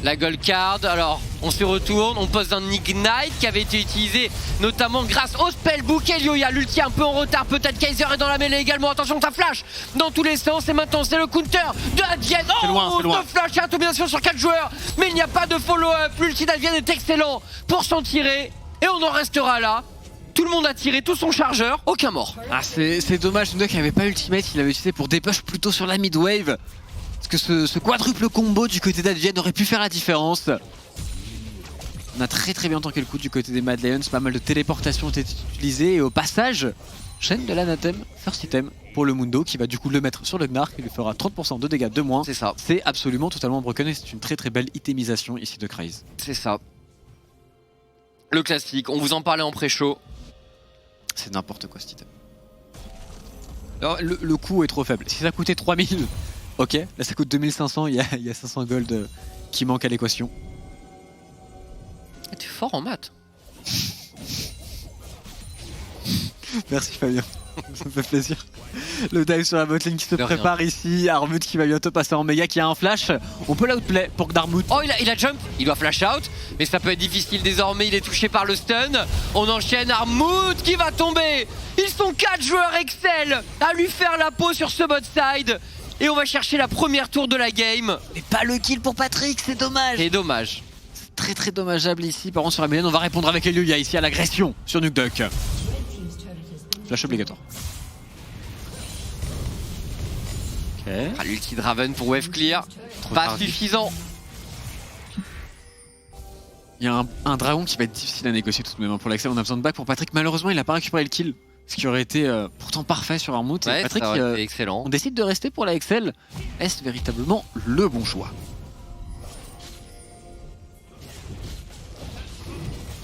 La gold card, alors on se retourne, on pose un Ignite qui avait été utilisé notamment grâce au spellbook. Elioya, l'ulti un peu en retard, peut-être Kaiser est dans la mêlée également, attention ça flash dans tous les sens et maintenant c'est le counter de Advien. C'est loin, c'est loin. Deux flash et un bien sûr sur 4 joueurs, mais il n'y a pas de follow-up, l'ulti d'Advien est excellent pour s'en tirer et on en restera là. Tout le monde a tiré tout son chargeur, aucun mort. Ah c'est dommage, Nugduck n'avait pas ultimate, il avait utilisé pour dépush plutôt sur la mid wave. Parce que ce quadruple combo du côté d'Advien aurait pu faire la différence. On a très bien tanké le coup du côté des Mad Lions, pas mal de téléportations ont été utilisées et au passage, chaîne de l'anathème, first item pour le Mundo qui va du coup le mettre sur le Gnar qui lui fera 30% de dégâts de moins. C'est ça. C'est absolument totalement broken et c'est une très belle itemisation ici de Kryze. C'est ça. Le classique, on vous en parlait en pré-show. C'est n'importe quoi cet item. Alors, le coût est trop faible. Si ça coûtait 3000, ok, là ça coûte 2500, il y a 500 gold qui manquent à l'équation. T'es fort en maths. Merci Fabien, ça me fait plaisir. Le dive sur la botlane qui se De prépare ici, Armut qui va bientôt passer en méga, qui a un flash. On peut l'outplay pour Gdarmut. Oh il a jump, il doit flash out, mais ça peut être difficile désormais, il est touché par le stun. On enchaîne, Armut qui va tomber. Ils sont 4 joueurs Excel à lui faire la peau sur ce bot side. Et on va chercher la première tour de la game. Mais pas le kill pour Patrick, c'est dommage. C'est dommage. Très dommageable ici. Par contre sur la mêlée, on va répondre avec Elioya ici à l'agression sur Nugduck. Flash obligatoire. Ok. Ah, l'ulti de Raven pour wave clear. Trop Pas tardif. suffisant. Il y a un dragon qui va être difficile à négocier tout de même hein, pour l'accès. On a besoin de back pour Patrick. Malheureusement, il n'a pas récupéré le kill. Ce qui aurait été pourtant parfait sur Armut. Ouais, Patrick, ça aurait été excellent. on décide de rester pour la Excel. Est-ce véritablement le bon choix?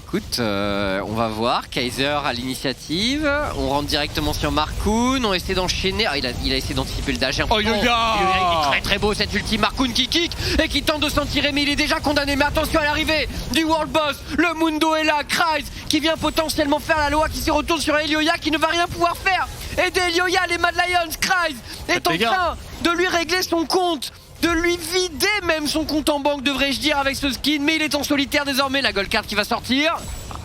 Écoute, on va voir. Kaiser à l'initiative. On rentre directement sur Markoon. On essaie d'enchaîner. Ah, il a essayé d'anticiper le dash. Oh, Yoya il est très beau cet ulti. Markoon qui kick et qui tente de s'en tirer, mais il est déjà condamné. Mais attention à l'arrivée du World Boss. Le Mundo est là. Kryze qui vient potentiellement faire la loi, qui se retourne sur Elioya qui ne va rien pouvoir faire. Aidez Elioya, les Mad Lions. Kryze est en train de lui régler son compte. De lui vider même son compte en banque, devrais-je dire, avec ce skin. Mais il est en solitaire désormais, la gold card qui va sortir.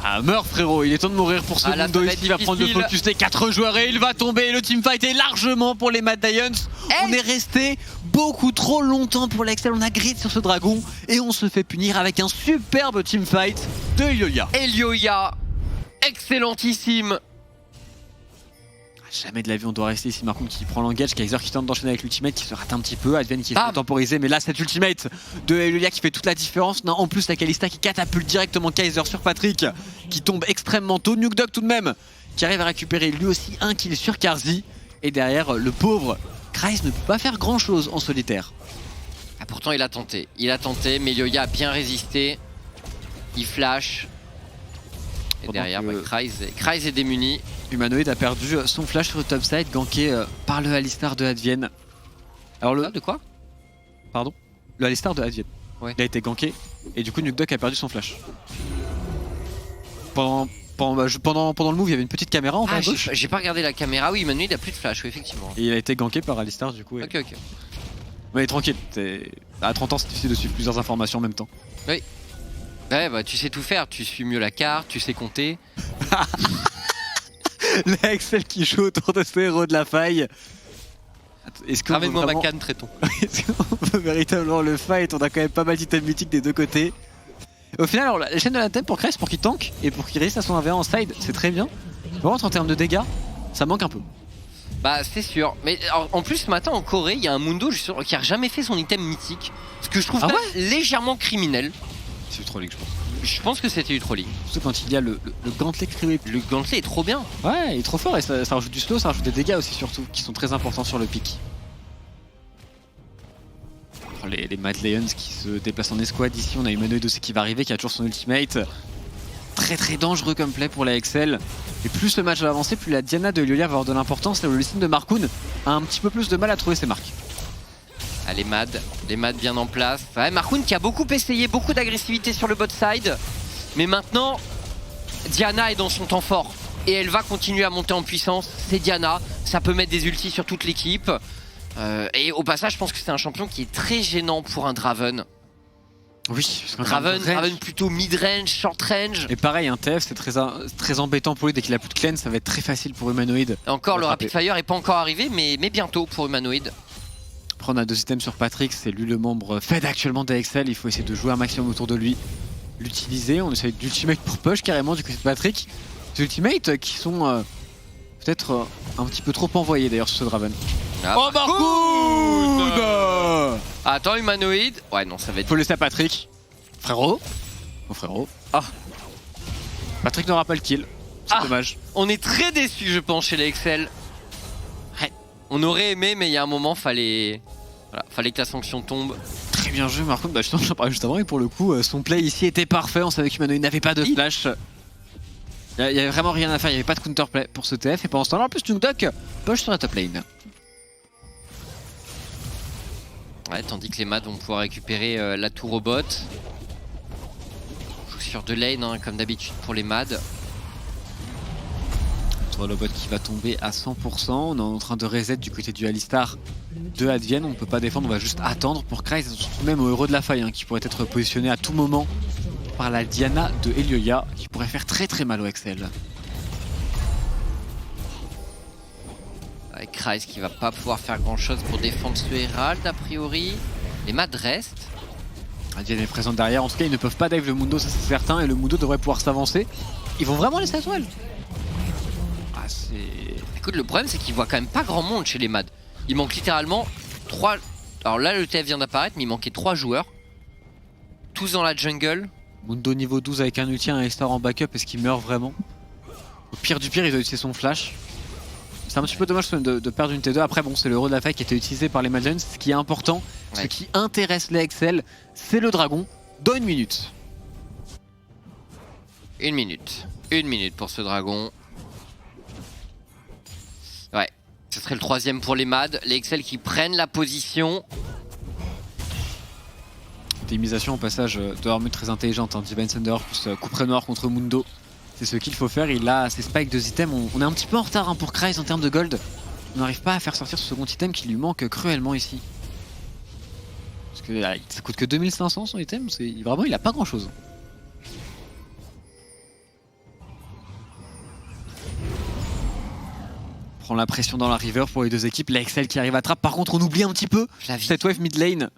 Ah, meurt frérot, il est temps de mourir pour ce Ah, là, Mundo ça va ici, être il va prendre le difficile. focus des 4 joueurs et il va tomber. Le teamfight est largement pour les Mad Lions. On est resté beaucoup trop longtemps pour l'Excel, on a grid sur ce dragon et on se fait punir avec un superbe teamfight de Elioya. Elioya, excellentissime. Jamais de la vie on doit rester ici. Marcoon qui prend l'engage, Kaiser qui tente d'enchaîner avec l'ultimate qui se rate un petit peu, Advent qui est temporisé, mais là cette ultimate de Elioya qui fait toute la différence. Non, en plus la Kalista qui catapulte directement Kaiser sur Patrick qui tombe extrêmement tôt. Nugduck tout de même qui arrive à récupérer lui aussi un kill sur Karzi et derrière le pauvre Kryze ne peut pas faire grand chose en solitaire. Ah, pourtant il a tenté, mais Elioya a bien résisté. Il flash. Et Pendant derrière, que- Kryze est démuni. Humanoid a perdu son flash sur le top side, ganké par le Alistar de Advien. Alors le... Ah, de quoi? Pardon? Le Alistar de Advien. Ouais. Il a été ganké et du coup Nugduck a perdu son flash. Pendant le move, il y avait une petite caméra en bas à gauche. J'ai pas regardé la caméra. Oui, Manu il a plus de flash, oui, effectivement. Et il a été ganké par Alistar du coup. Ok. Mais tranquille, à 30 ans c'est difficile de suivre plusieurs informations en même temps. Ouais, bah tu sais tout faire. Tu suis mieux la carte, tu sais compter. La Excel qui joue autour de ce héros de la faille. Est-ce qu'on Ramène-moi vraiment... ma canne, Tréton. Est-ce qu'on peut véritablement le fight? On a quand même pas mal d'items mythiques des deux côtés. Au final, alors, la chaîne de la thème pour Kryze, pour qu'il tank et pour qu'il résiste à son 1v1 en side, c'est très bien. Par contre, en termes de dégâts, ça manque un peu. Bah c'est sûr. Mais en plus ce matin en Corée, il y a un Mundo justement, qui a jamais fait son item mythique. Ce que je trouve Ah quand même légèrement criminel. C'est du trolling, je pense. Je pense que c'était du trolling. Surtout quand il y a le gantelet crié. Le gantelet est trop bien. Ouais, il est trop fort et ça rajoute du slow, ça rajoute des dégâts aussi surtout, qui sont très importants sur le pic. Oh, les Mad Lions qui se déplacent en escouade. Ici, on a Humanoid aussi qui va arriver, qui a toujours son ultimate. Très très dangereux comme play pour la Excel. Et plus le match va avancer, plus la Diana de Eliolia va avoir de l'importance. Là où le Lee Sin de Markoon a un petit peu plus de mal à trouver ses marques. Ah, les Mad bien en place. Ouais, Markoon qui a beaucoup essayé, beaucoup d'agressivité sur le bot side. Mais maintenant, Diana est dans son temps fort. Et elle va continuer à monter en puissance. C'est Diana, ça peut mettre des ultis sur toute l'équipe. Et au passage, je pense que c'est un champion qui est très gênant pour un Draven. Oui, parce Draven plutôt mid-range, short-range. Et pareil, un TF c'est très embêtant pour lui dès qu'il a plus de cleanse, ça va être très facile pour Humanoid. Et encore, le Rapid Fire n'est pas encore arrivé, mais bientôt pour Humanoid. Après, on a 2 items sur Patrick, c'est lui le membre Fed actuellement d'Excel, il faut essayer de jouer un maximum autour de lui, l'utiliser. On essaye d'ultimate pour push carrément du côté de Patrick. Des ultimates qui sont peut-être un petit peu trop envoyés d'ailleurs sur ce Draven. Ah, oh Markoon Attends, Humanoid. Ouais, non, ça va être. Faut laisser à Patrick. Frérot. Oh frérot. Ah. Patrick n'aura pas le kill. C'est dommage. On est très déçus, je pense, chez les Excel. Ouais. On aurait aimé, mais il y a un moment, fallait que la sanction tombe. Très bien joué, Markoon. Bah, j'en parlais juste avant, et pour le coup, son play ici était parfait. On savait qu'Humanoid n'avait pas de flash. Il n'y avait vraiment rien à faire, il n'y avait pas de counterplay pour ce TF. Et pendant ce temps-là, en plus, Nukdok push sur la top lane. Ouais, tandis que les Mad vont pouvoir récupérer la tour au bot. Joue sur 2 lanes, hein, comme d'habitude pour les Mad. Le bot qui va tomber à 100%. On est en train de reset du côté du Alistar de Advienne. On ne peut pas défendre, on va juste attendre pour Kryze, même au héros de la faille, hein, qui pourrait être positionné à tout moment par la Diana de Eliolia, qui pourrait faire très très mal au Excel. Avec Kryze qui va pas pouvoir faire grand chose pour défendre ce Herald a priori. Les Mad restent. Advienne est présent derrière, en tout cas ils ne peuvent pas dive le Mundo, ça c'est certain, et le Mundo devrait pouvoir s'avancer. Ils vont vraiment laisser la toile. Ah c'est... Écoute, le problème c'est qu'ils voient quand même pas grand monde chez les Mad. Il manque littéralement 3... Alors là le TF vient d'apparaître, mais il manquait 3 joueurs. Tous dans la jungle. Mundo niveau 12 avec un ulti, un Alistar en backup, est-ce qu'il meurt vraiment? Au pire du pire, il doit utiliser son flash. C'est un petit peu dommage de perdre une T2. Après bon, c'est le héros de la faille qui a été utilisé par les Mad Lions. Ce qui est important, ce qui intéresse les Excel, c'est le dragon dans 1 minute. 1 minute. 1 minute pour ce dragon. Ouais, ce serait le 3ème pour les Mad. Les Excel qui prennent la position. Optimisation au passage de Armut très intelligente, hein. Divine Thunder plus coup noir contre Mundo. C'est ce qu'il faut faire, il a ses spikes 2 items. On est un petit peu en retard, hein, pour Kryze en termes de gold. On n'arrive pas à faire sortir ce second item qui lui manque cruellement ici. Parce que là, ça coûte que 2500 son item, vraiment il a pas grand chose. Prend la pression dans la river pour les 2 équipes, la Excel qui arrive à trap. Par contre on oublie un petit peu cette wave mid lane.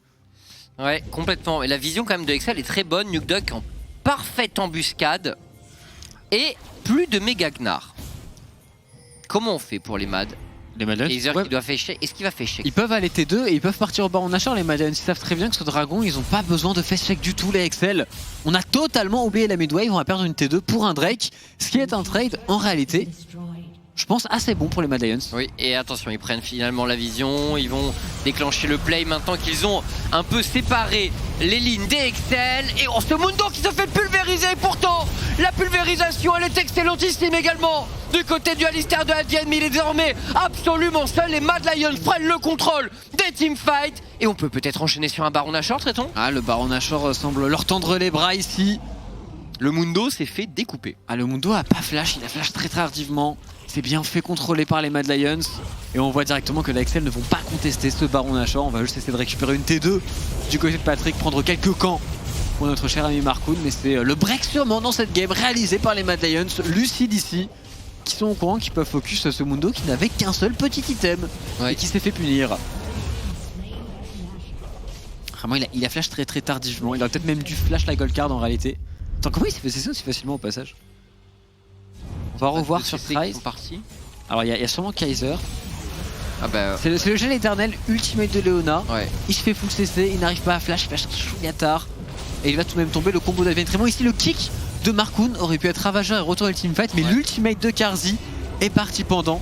Ouais, complètement. Et la vision quand même de Excel est très bonne. Nukdok en parfaite embuscade. Et plus de méga Gnar. Comment on fait pour les Mad? Les Mad Lions, qui doit fêcher. Est-ce qu'il va fêcher? Ils peuvent aller T2 et ils peuvent partir au Baron Nashor. Les Mad Lions, ils savent très bien que ce dragon, ils ont pas besoin de face check du tout, les Excel. On a totalement oublié la midwave, on va perdre une T2 pour un Drake. Ce qui est un trade en réalité, je pense, assez bon pour les Mad Lions. Oui, et attention, ils prennent finalement la vision, ils vont déclencher le play maintenant qu'ils ont un peu séparé les lignes des Excel. Et oh, ce Mundo qui se fait pulvériser, pourtant la pulvérisation elle est excellentissime également du côté du Alistar de Advienne, mais il est désormais absolument seul. Les Mad Lions prennent le contrôle des teamfights et on peut peut-être enchaîner sur un Baron Nashor, traitons. Ah, le Baron Nashor semble leur tendre les bras ici. Le Mundo s'est fait découper. Ah, le Mundo a pas flash, il a flash très tardivement. C'est bien fait contrôler par les Mad Lions. Et on voit directement que les Excel ne vont pas contester ce Baron Nashor. On va juste essayer de récupérer une T2 du côté de Patrick, prendre quelques camps pour notre cher ami Markoon. Mais c'est le break sûrement dans cette game réalisé par les Mad Lions, lucides ici, qui sont au courant, qui peuvent focus ce Mundo qui n'avait qu'un seul petit item et qui s'est fait punir. Vraiment, il a flash très très tardivement. Il aurait peut-être même dû flash la gold card en réalité. Attends, comment il s'est fait ça aussi facilement au passage? On va revoir sur Kryze. Alors il y a sûrement Kaiser. Ah bah... C'est le gel éternel ultimate de Leona. Ouais. Il se fait full CC, il n'arrive pas à flash, il flash chouïa tard. Et il va tout de même tomber, le combo d'Advienne très bon. Ici le kick de Markoon aurait pu être ravageur et retourner le teamfight, mais l'ultimate de Carzzy est parti pendant.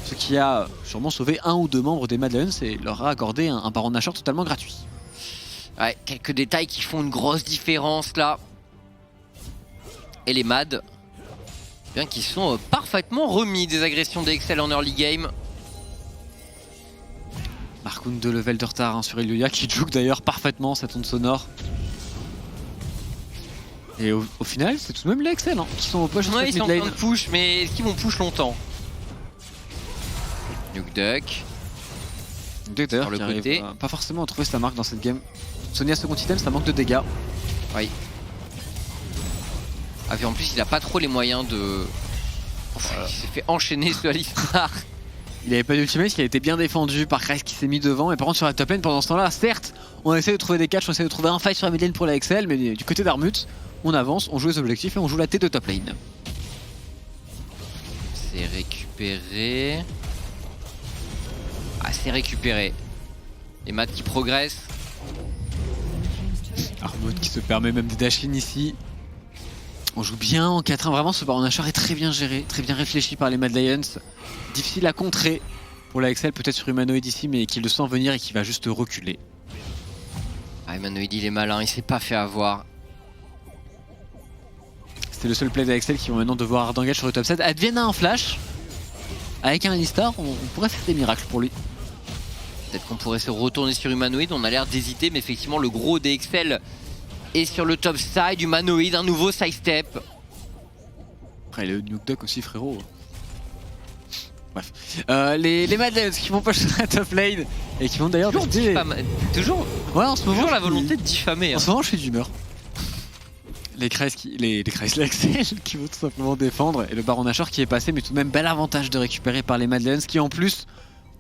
Ce qui a sûrement sauvé 1 ou 2 membres des Mad Lions et leur a accordé un Baron Nashor totalement gratuit. Ouais, quelques détails qui font une grosse différence là. Et les Mad, bien qu'ils sont parfaitement remis des agressions d'Excel en early game. Markoun 2 levels de retard sur Illuya qui juke d'ailleurs parfaitement cette onde sonore. Et au final, c'est tout de même les Excel qui sont au push Ouais, ils sont en mid train de lane. push, mais est-ce qu'ils vont push longtemps? Nuke Duck. D'ailleurs, Sur le qui arrive, côté. pas forcément à trouver sa marque dans cette game. Sonia second item, ça manque de dégâts. Oui. Ah, puis en plus, il a pas trop les moyens de. Il s'est fait enchaîner ce Alistar. Il avait pas d'ultimate, il a été bien défendu par Kreis qui s'est mis devant. Et par contre, sur la top lane, pendant ce temps-là, certes, on essaie de trouver des catchs, on essaie de trouver un fight sur la mid lane pour la XL, mais du côté d'Armut, on avance, on joue les objectifs et on joue la T de top lane. C'est récupéré. Ah, c'est récupéré. Les Mad qui progressent. Armut qui se permet même des dash in ici. On joue bien en 4-1, vraiment ce Baron Nashor est très bien géré, très bien réfléchi par les Mad Lions. Difficile à contrer pour la XL, peut-être sur Humanoid ici, mais qui le sent venir et qui va juste reculer. Ah, Humanoid il est malin, il s'est pas fait avoir. C'était le seul play de la XL qui vont maintenant devoir hard engage sur le top 7. Advienne a un flash. Avec un Alistar, on pourrait faire des miracles pour lui. Peut-être qu'on pourrait se retourner sur Humanoid, on a l'air d'hésiter, mais effectivement le gros DXL est sur le top side. Humanoid, un nouveau side step. Après le Nuke Duck aussi frérot. Bref. Les Mad Lions qui vont pas sur la top lane et qui vont d'ailleurs Toujours, décider... toujours, Ouais, en ce moment, toujours la je- volonté de diffamer. En Hein. ce moment je suis d'humeur. Les XL qui vont tout simplement défendre et le Baron Nashor qui est passé, mais tout de même bel avantage de récupérer par les Mad Lions qui en plus,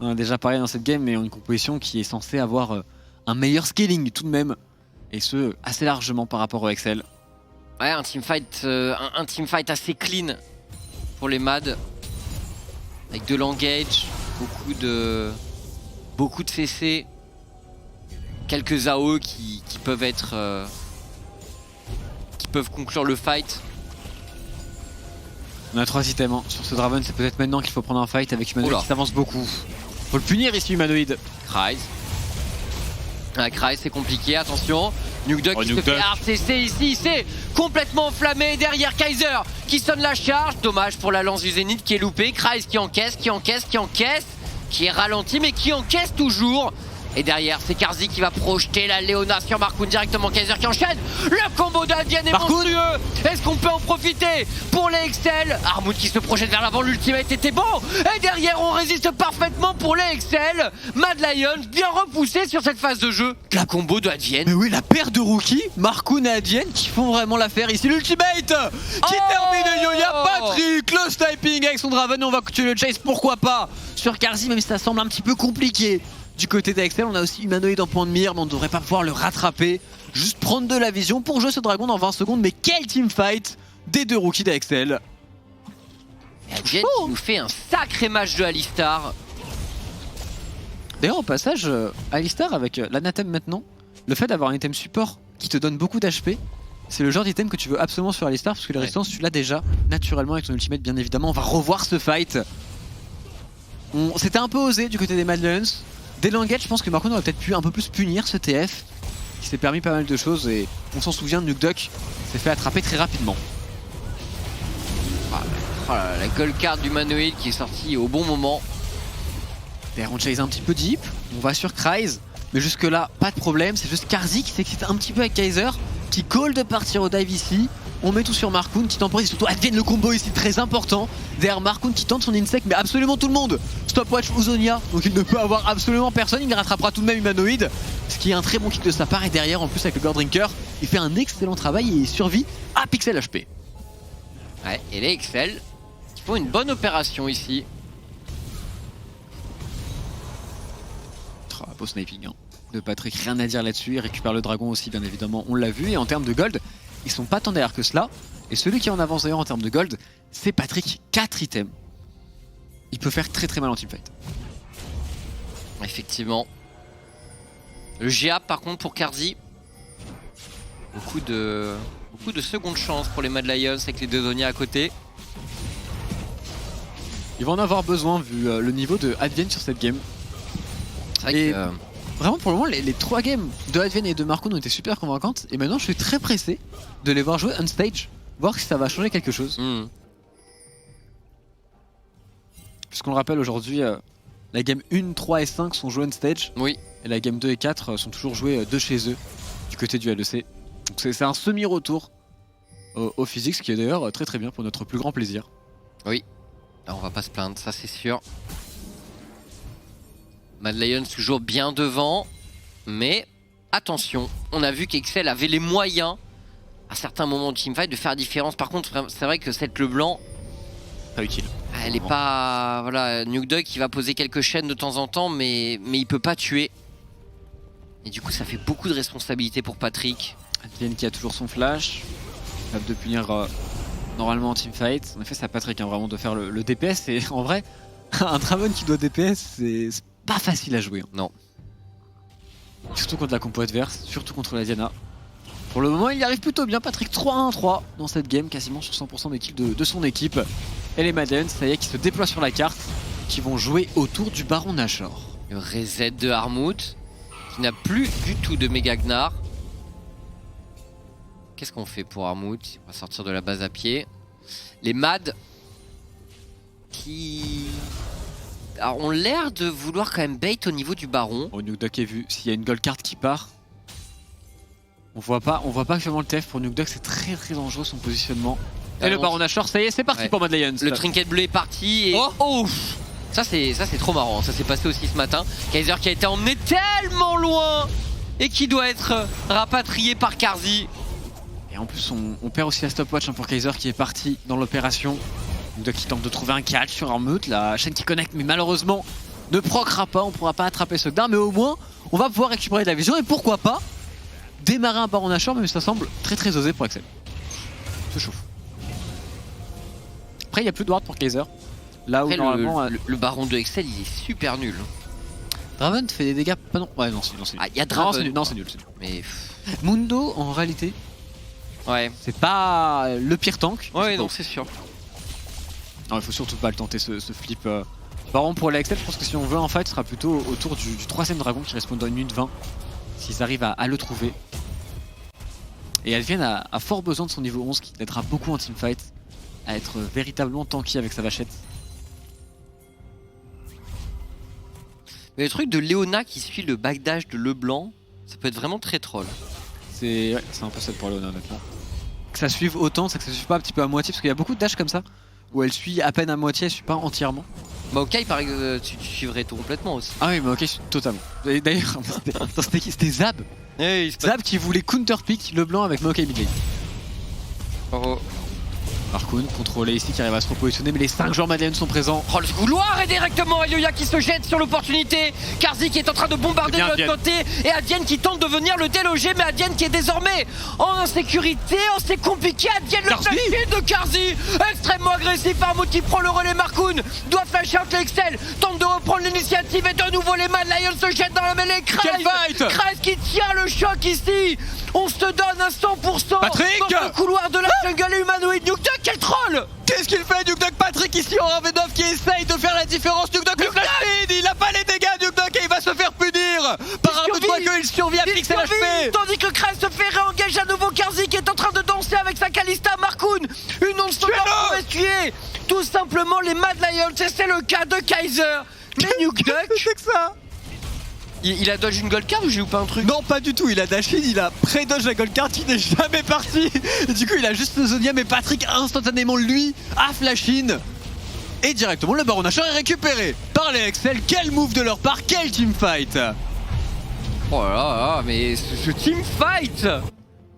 on a déjà parlé dans cette game, mais ont une composition qui est censée avoir un meilleur scaling tout de même, et ce assez largement par rapport au XL. Ouais, un teamfight assez clean pour les Mad. Avec de l'engage, beaucoup de CC, quelques AOE qui peuvent être... qui peuvent conclure le fight. On a 3 items sur ce Draven, c'est peut-être maintenant qu'il faut prendre un fight avec Humanoid Oula. qui s'avance beaucoup. Faut le punir ici Humanoid. Kryze. Ah, Kryze c'est compliqué, attention. Nuke Duck qui Nuke se fait Duck. hard CC ici, c'est complètement enflammé. Derrière Kaiser qui sonne la charge. Dommage pour la lance du Zénith qui est loupée. Kryze qui encaisse, qui est ralenti mais qui encaisse toujours. Et derrière, c'est Karzi qui va projeter la Léona sur Markoun directement. Kaiser qui enchaîne. Le combo d'Advienne est Markoun. monstrueux. Est-ce qu'on peut en profiter pour les Excel? Armut qui se projette vers l'avant. L'ultimate était bon. Et derrière, on résiste parfaitement pour les Excel. Mad Lions bien repoussé sur cette phase de jeu. La combo d'Advienne. Mais oui, la paire de rookies, Markoun et Advienne qui font vraiment l'affaire ici. L'ultimate qui termine Yoya Patrick, le sniping avec son Draven. On va continuer le chase, pourquoi pas sur Karzi, même si ça semble un petit peu compliqué. Du côté d'Excel, on a aussi Humanoid en point de mire, mais on ne devrait pas pouvoir le rattraper. Juste prendre de la vision pour jouer ce dragon dans 20 secondes. Mais quel teamfight des deux rookies d'Excel. Advienne qui nous fait un sacré match de Alistar. D'ailleurs, au passage, Alistar avec l'anathème maintenant, le fait d'avoir un item support qui te donne beaucoup d'HP, c'est le genre d'item que tu veux absolument sur Alistar, parce que les résistances, tu l'as déjà naturellement avec ton ultimate, bien évidemment. On va revoir ce fight. C'était un peu osé du côté des Mad Lions. Dès l'engage, je pense que Markoun aurait peut-être pu un peu plus punir ce TF, qui s'est permis pas mal de choses, et on s'en souvient, Nuke Duck s'est fait attraper très rapidement. La gold card d'Humanoid qui est sortie au bon moment. D'ailleurs, on chase un petit peu deep, on va sur Kryze, mais jusque là, pas de problème, c'est juste Karzi qui s'excite un petit peu avec Kaiser, qui call de partir au dive ici. On met tout sur Markoun qui temporise, surtout Advienne le combo ici très important. Derrière Markoun qui tente son insect, mais absolument tout le monde. Stopwatch Uzonia, donc il ne peut avoir absolument personne, il rattrapera tout de même Humanoid, ce qui est un très bon kick de sa part. Et derrière, en plus avec le God Drinker, il fait un excellent travail et il survit à Pixel HP. Ouais, et les Excel qui font une bonne opération ici. Beau sniping de Patrick, rien à dire là-dessus. Il récupère le dragon aussi, bien évidemment, on l'a vu. Et en termes de gold, ils sont pas tant derrière que cela. Et celui qui est en avance d'ailleurs en termes de gold, c'est Patrick. 4 items. Il peut faire très très mal en teamfight. Effectivement. Le GA par contre pour Karzi. Beaucoup de secondes chances pour les Mad Lions avec les deux Zonia à côté. Ils vont en avoir besoin vu le niveau de Advienne sur cette game. C'est vrai Et que vraiment pour le moment les 3 games de Advien et de Marcoon ont été super convaincantes et maintenant je suis très pressé de les voir jouer on stage, voir si ça va changer quelque chose. Puisqu'on le rappelle aujourd'hui, la game 1, 3 et 5 sont jouées on stage. Oui. Et la game 2 et 4 sont toujours jouées de chez eux, du côté du LEC. Donc c'est un semi-retour au physique, ce qui est d'ailleurs très très bien pour notre plus grand plaisir. Oui. Là, on va pas se plaindre, ça c'est sûr. Mad Lions toujours bien devant. Mais attention, on a vu qu'Excel avait les moyens, à certains moments de teamfight, de faire la différence. Par contre, c'est vrai que cette Leblanc, Pas utile. elle est pas... Voilà, Nuke Duck qui va poser quelques chaînes de temps en temps, mais il peut pas tuer. Et du coup, ça fait beaucoup de responsabilités pour Patrick. Advien qui a toujours son flash, capable de punir normalement en teamfight. En effet, c'est à Patrick vraiment de faire le DPS. Et en vrai, un Draven qui doit DPS, c'est pas facile à jouer. Non. Surtout contre la compo adverse, surtout contre la Diana. Pour le moment, il y arrive plutôt bien. Patrick 3-1-3 dans cette game, quasiment sur 100% d'équipe de son équipe. Et les Mad Lions, ça y est, qui se déploient sur la carte, qui vont jouer autour du Baron Nashor. Le reset de Armut, qui n'a plus du tout de méga Gnar. Qu'est-ce qu'on fait pour Armut? On va sortir de la base à pied. Les Mad qui ont l'air de vouloir quand même bait au niveau du Baron. Oh, Nuke Duck est vu. S'il y a une gold card qui part, on voit pas actuellement le TF pour Nuke Duck. C'est très très dangereux son positionnement. Et le Baron Nashor, ça y est, c'est parti pour Mad Lions. Le trinket bleu est parti et oh, ça c'est trop marrant. Ça s'est passé aussi ce matin. Kaiser qui a été emmené tellement loin et qui doit être rapatrié par Carzzy. Et en plus, on perd aussi la stopwatch pour Kaiser qui est parti dans l'opération. Nuke Duck qui tente de trouver un catch sur Armut, la chaîne qui connecte, mais malheureusement ne procra pas. On pourra pas attraper ce Gnar, mais au moins on va pouvoir récupérer de la vision et pourquoi pas démarrer un Baron Nashor, mais ça semble très très osé pour Axel. Se chauffe. Après, il n'y a plus de ward pour Kaiser. Là où après, normalement. le Baron de Excel, il est super nul. Draven fait des dégâts. Pas non. Ouais, non, c'est nul. Ah, il y a Draven. Non, c'est nul. Mais. Mundo, en réalité, Ouais. c'est pas le pire tank. Ouais, non, c'est sûr. Non, il faut surtout pas le tenter ce flip. Par contre, pour l'Axel, je pense que si on veut un fight, ce sera plutôt autour du 3ème dragon qui respawn dans 1 minute 20. S'ils arrivent à le trouver. Et Advien a fort besoin de son niveau 11 qui l'aidera beaucoup en teamfight à être véritablement tanky avec sa vachette. Mais le truc de Léona qui suit le backdash de Leblanc, ça peut être vraiment très troll. C'est un peu ça pour Léona honnêtement. Que ça suive autant, c'est que ça suive pas un petit peu à moitié, parce qu'il y a beaucoup de dash comme ça, où elle suit à peine à moitié, elle suit pas entièrement. Bah ok, il paraît que tu suivrais tout complètement aussi. Ah oui, mais ok, totalement. D'ailleurs, c'était Zab. Hey, Zab qui voulait counterpick Leblanc avec Maokai midlane. Oh. Marcoon contrôlé ici qui arrive à se repositionner, mais les 5 joueurs Mad Lions sont présents. Oh, le couloir est directement Elioya qui se jette sur l'opportunité. Carzzy qui est en train de bombarder de l'autre côté. Et Advien qui tente de venir le déloger, mais Advien qui est désormais en insécurité. Oh, c'est compliqué. Advien le flash de Carzzy. Extrêmement agressif. Armut qui prend le relais. Marcoon doit flash out l'Excel. Tente de reprendre l'initiative et de nouveau les Mad Lions se jettent dans la mêlée. Kreis qui tient le choc ici. On se donne à 100% Patrick dans le couloir de la jungle humanoïde. Nuke Duck, quel troll! Qu'est-ce qu'il fait Nuke Duck? Patrick ici en V9 qui essaye de faire la différence. Nuke Duck le flash feed, il a pas les dégâts Nuke Duck et il va se faire punir par un autre fois qu'il survit à Pixel HP. Tandis que Kreis se fait réengager à nouveau. Carzzy qui est en train de danser avec sa Kalista. Marcoon, une onde sonore pour essuyer tout simplement les Mad Lions. Et c'est le cas de Kaiser. Mais Nuke Duck, c'est que ça. Il a dodge une gold card ou j'ai loupé un truc? Non, pas du tout, il a dash in, il a pré-dodge la gold card qui n'est jamais parti. Et du coup, il a juste le Zonia, mais Patrick instantanément, lui, a flash in. Et directement, le Baron Nashor est récupéré par les Excel. Quel move de leur part, quel teamfight. Oh là là, mais ce teamfight! Le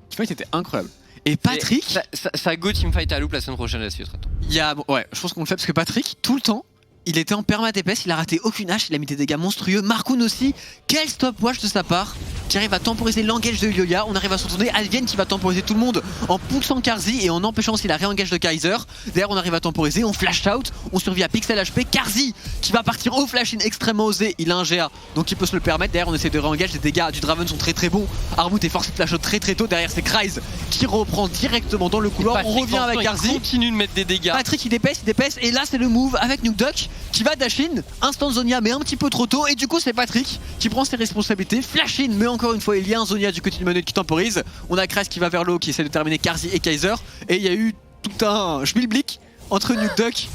teamfight était incroyable. Et Patrick... Ça go teamfight à loop la semaine prochaine là-dessus. Il y a... Ouais, je pense qu'on le fait parce que Patrick, tout le temps, il était en perma DPS, il a raté aucune hache, il a mis des dégâts monstrueux. Marcoon aussi, quel stopwatch de sa part, qui arrive à temporiser l'engage de Ilioya. On arrive à se retourner, Advien qui va temporiser tout le monde en poussant Carzzy et en empêchant aussi la réengage de Kaiser. Derrière on arrive à temporiser, on flash out, on survit à Pixel HP. Carzzy qui va partir au flash in extrêmement osé, il a un GA donc il peut se le permettre. Derrière on essaie de réengage, les dégâts du Draven sont très très bons. Armut est forcé de flash out très très tôt, derrière c'est Kreis qui reprend directement dans le couloir. On revient avec Il Garzi. continue de mettre des dégâts. Patrick il dépaisse, et là c'est le move avec Nuke Duck qui va dash in, instant Zonia mais un petit peu trop tôt, et du coup c'est Patrick qui prend ses responsabilités, flash in, mais encore une fois il y a un Zonia du côté du Manoïd qui temporise. On a Kreis qui va vers le haut qui essaie de terminer Karzi et Kaiser, et il y a eu tout un schmilblick entre Nuke Duck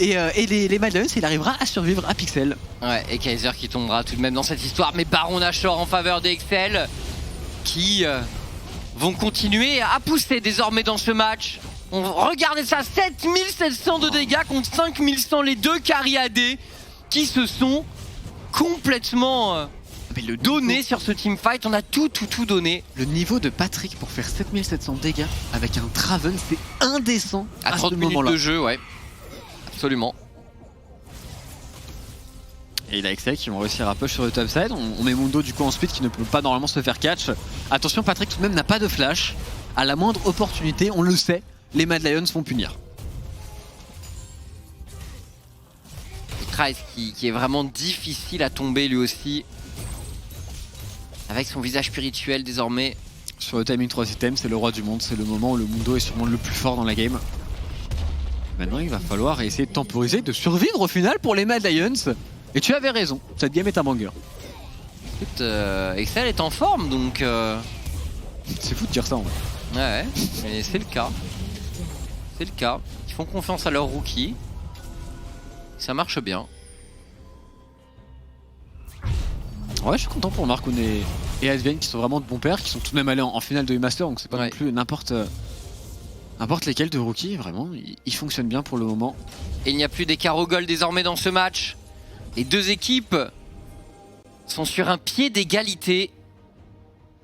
et les Mad Lions, et il arrivera à survivre à Pixel. Ouais, et Kaiser qui tombera tout de même dans cette histoire, mais Baron Nashor en faveur des Excel qui vont continuer à pousser désormais dans ce match. Regardez ça, 7700 de dégâts contre 5100, les deux carry AD qui se sont complètement donnés sur ce teamfight. On a tout donné. Le niveau de Patrick pour faire 7700 dégâts avec un Draven, c'est indécent À 30 ce minutes moment-là. de jeu, ouais. Absolument. Et il a Excel qui vont réussir à push sur le top side. On met Mundo du coup en speed qui ne peut pas normalement se faire catch. Attention, Patrick tout de même n'a pas de flash. À la moindre opportunité, on le sait, les Mad Lions vont punir. Et Kreis qui est vraiment difficile à tomber lui aussi. Avec son visage spirituel désormais. Sur le timing 3 items, c'est le roi du monde. C'est le moment où le Mundo est sûrement le plus fort dans la game. Maintenant, il va falloir essayer de temporiser, de survivre au final pour les Mad Lions. Et tu avais raison, cette game est un banger. Écoute, Excel est en forme donc. C'est fou de dire ça en vrai. Ouais, mais c'est le cas. C'est le cas. Ils font confiance à leur rookie. Ça marche bien. Ouais, je suis content pour Marcoun et Advien qui sont vraiment de bons pairs, qui sont tout de même allés en finale de Master, donc c'est pas non plus n'importe lesquels de rookie. Vraiment, ils fonctionnent bien pour le moment. Et il n'y a plus d'écart au goal désormais dans ce match. Les deux équipes sont sur un pied d'égalité.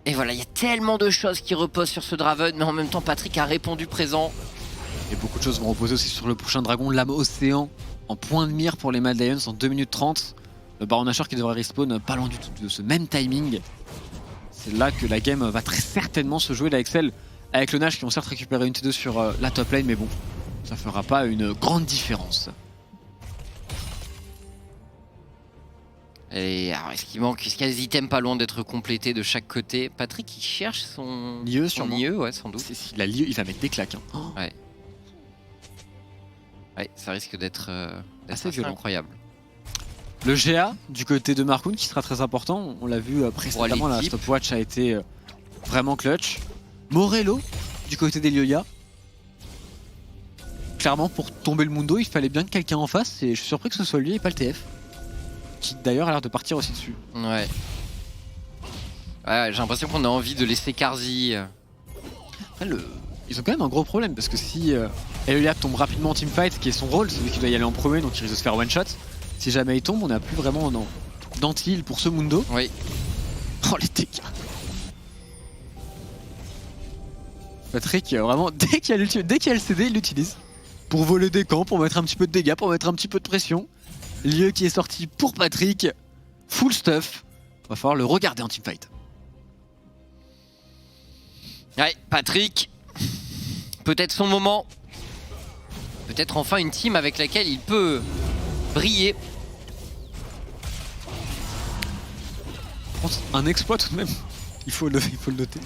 Et voilà, il y a tellement de choses qui reposent sur ce Draven, mais en même temps Patrick a répondu présent. Et beaucoup de choses vont reposer aussi sur le prochain dragon, l'âme océan, en point de mire pour les Mad Lions en 2 minutes 30. Le Baron Nashor qui devrait respawn pas loin du tout de ce même timing. C'est là que la game va très certainement se jouer. La Excel avec le Nash qui vont certes récupérer une T2 sur la top lane, mais bon, ça fera pas une grande différence. Et alors, est-ce qu'il manque, est-ce qu'il y a des items pas loin d'être complétés de chaque côté? Patrick il cherche son Lieu son sûrement. lieu, ouais, sans doute. La Lieu, il va mettre des claques. Hein. Oh. Ouais, ça risque d'être Assez violent. incroyable. Le GA du côté de Marcoun qui sera très important, on l'a vu précédemment, la stopwatch a été vraiment clutch. Morello du côté des Lyoya. Clairement pour tomber le Mundo il fallait bien que quelqu'un en fasse, et je suis surpris que ce soit lui et pas le TF. Qui d'ailleurs a l'air de partir aussi dessus. Ouais. Ouais, j'ai l'impression qu'on a envie de laisser Karzi. Après, ils ont quand même un gros problème parce que si Elia tombe rapidement en teamfight, qui est son rôle, c'est lui qui doit y aller en premier donc il risque de se faire one shot. Si jamais il tombe, on n'a plus vraiment d'anti-heal pour ce Mundo. Oui. Oh les dégâts. Patrick, vraiment, dès qu'il y a le CD, il l'utilise. Pour voler des camps, pour mettre un petit peu de dégâts, pour mettre un petit peu de pression. Lieu qui est sorti pour Patrick. Full stuff. Va falloir le regarder en teamfight. Ouais, Patrick. Peut-être son moment. Peut-être enfin une team avec laquelle il peut briller. Un exploit tout de même. Il faut le noter.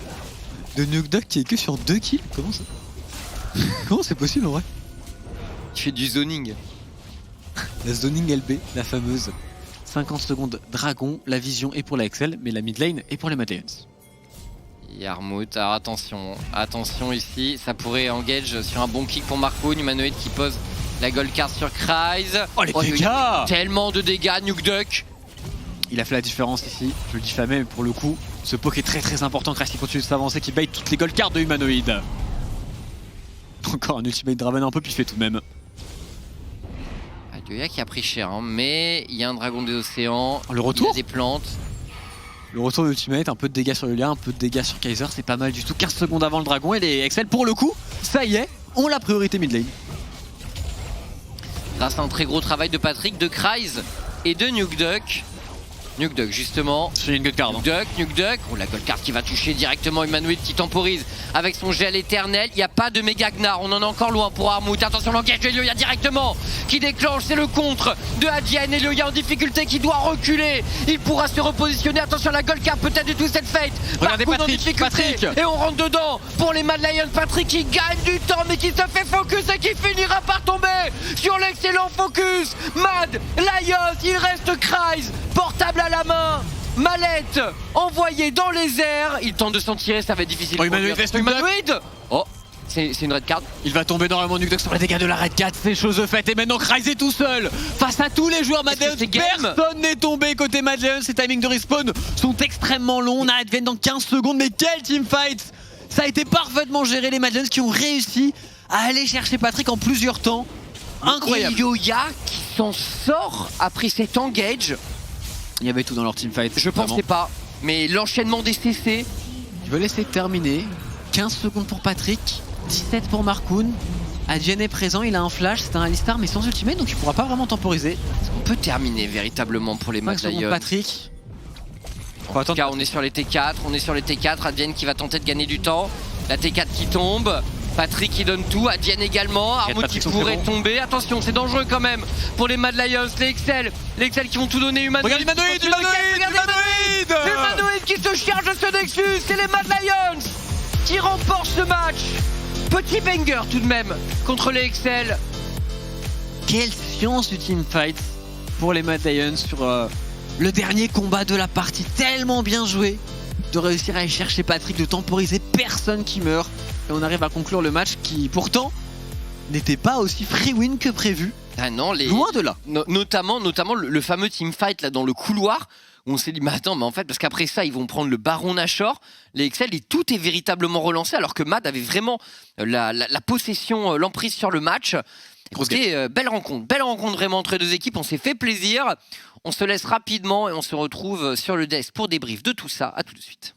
De Nuke Duck qui est que sur 2 kills. Comment ça? Comment c'est possible en vrai? Il fait du zoning. La zoning LB, la fameuse. 50 secondes dragon, la vision est pour la Excel, mais la mid lane est pour les Mad Lions. Yarmouth, alors attention ici, ça pourrait engage sur un bon kick pour Marcoun, humanoïde qui pose la gold card sur Kreis. Oh les dégâts! Tellement de dégâts, Nuke Duck. Il a fait la différence ici, je le diffamais, mais pour le coup, ce poke est très important. Kreis qui continue de s'avancer, qui bait toutes les gold cards de humanoïde. Encore un ultimate Draven un peu piffé tout de même. Lyoya qui a pris cher, hein, mais il y a un dragon des océans, le retour, il y a des plantes. Le retour de l'ultimate, un peu de dégâts sur Lyoya, un peu de dégâts sur Kaiser, c'est pas mal du tout. 15 secondes avant le dragon et les Excel pour le coup, ça y est, ont la priorité mid lane. Grâce à un très gros travail de Patrick, de Kreis et de Nuke Duck. Nuke Duck justement. C'est une good card. Nuke Duck. Oh, la gold card qui va toucher directement Humanoid qui temporise avec son gel éternel. Il n'y a pas de méga Gnar, on en est encore loin pour Armut. Attention, l'engage de Elioya directement qui déclenche, c'est le contre de Adyen. Elioya en difficulté qui doit reculer. Il pourra se repositionner. Attention, la gold card peut-être du tout cette fate. Regardez Marcoun en Patrick, difficulté. Et on rentre dedans pour les Mad Lions. Patrick qui gagne du temps mais qui se fait focus et qui finira par tomber sur l'excellent focus. Mad Lions, il reste Kryze, portable à la main. Mallette envoyée dans les airs. Il tente de s'en tirer, ça va être difficile. Oh, Humanoid reste Humanoid. Oh, c'est une red card. Il va tomber dans le Nuke Duck sur les dégâts de la Red 4, c'est chose faite. Et maintenant Kryze est tout seul face à tous les joueurs Mad Lions. Personne n'est tombé côté Mad Lions. Ces timings de respawn sont extrêmement longs. On a Advent dans 15 secondes, mais quel teamfight! Ça a été parfaitement géré, les Mad Lions qui ont réussi à aller chercher Patrick en plusieurs temps. Incroyable. Elioya qui s'en sort après cet engage. Il y avait tout dans leur teamfight. Je pensais pas, mais l'enchaînement des CC. Je veux laisser terminer. 15 secondes pour Patrick, 17 pour Marcoun. Adyen est présent, il a un flash, c'est un Alistar mais sans ultimate donc il pourra pas vraiment temporiser. Est-ce qu'on peut terminer véritablement pour les Mad Lions? Patrick. En tout cas, on est sur les T4, Adyen qui va tenter de gagner du temps. La T4 qui tombe. Patrick qui donne tout, Adyen également, Armut qui pourrait tomber. Attention, c'est dangereux quand même pour les Mad Lions, les XL qui vont tout donner. Humanoid, Regarde Humanoid qui se charge de ce Nexus, c'est les Mad Lions qui remportent ce match. Petit banger tout de même contre les XL. Quelle science du teamfight pour les Mad Lions sur le dernier combat de la partie, tellement bien joué de réussir à aller chercher Patrick, de temporiser personne qui meurt. Et on arrive à conclure le match qui, pourtant, n'était pas aussi free win que prévu. Ah non, loin de là. Notamment le fameux teamfight là dans le couloir où on s'est dit mais attends, mais en fait parce qu'après ça ils vont prendre le Baron Nashor, les XL et tout est véritablement relancé alors que Mad avait vraiment la possession, l'emprise sur le match. Écoutez, belle rencontre vraiment entre les deux équipes, on s'est fait plaisir. On se laisse rapidement et on se retrouve sur le desk pour débrief de tout ça. À tout de suite.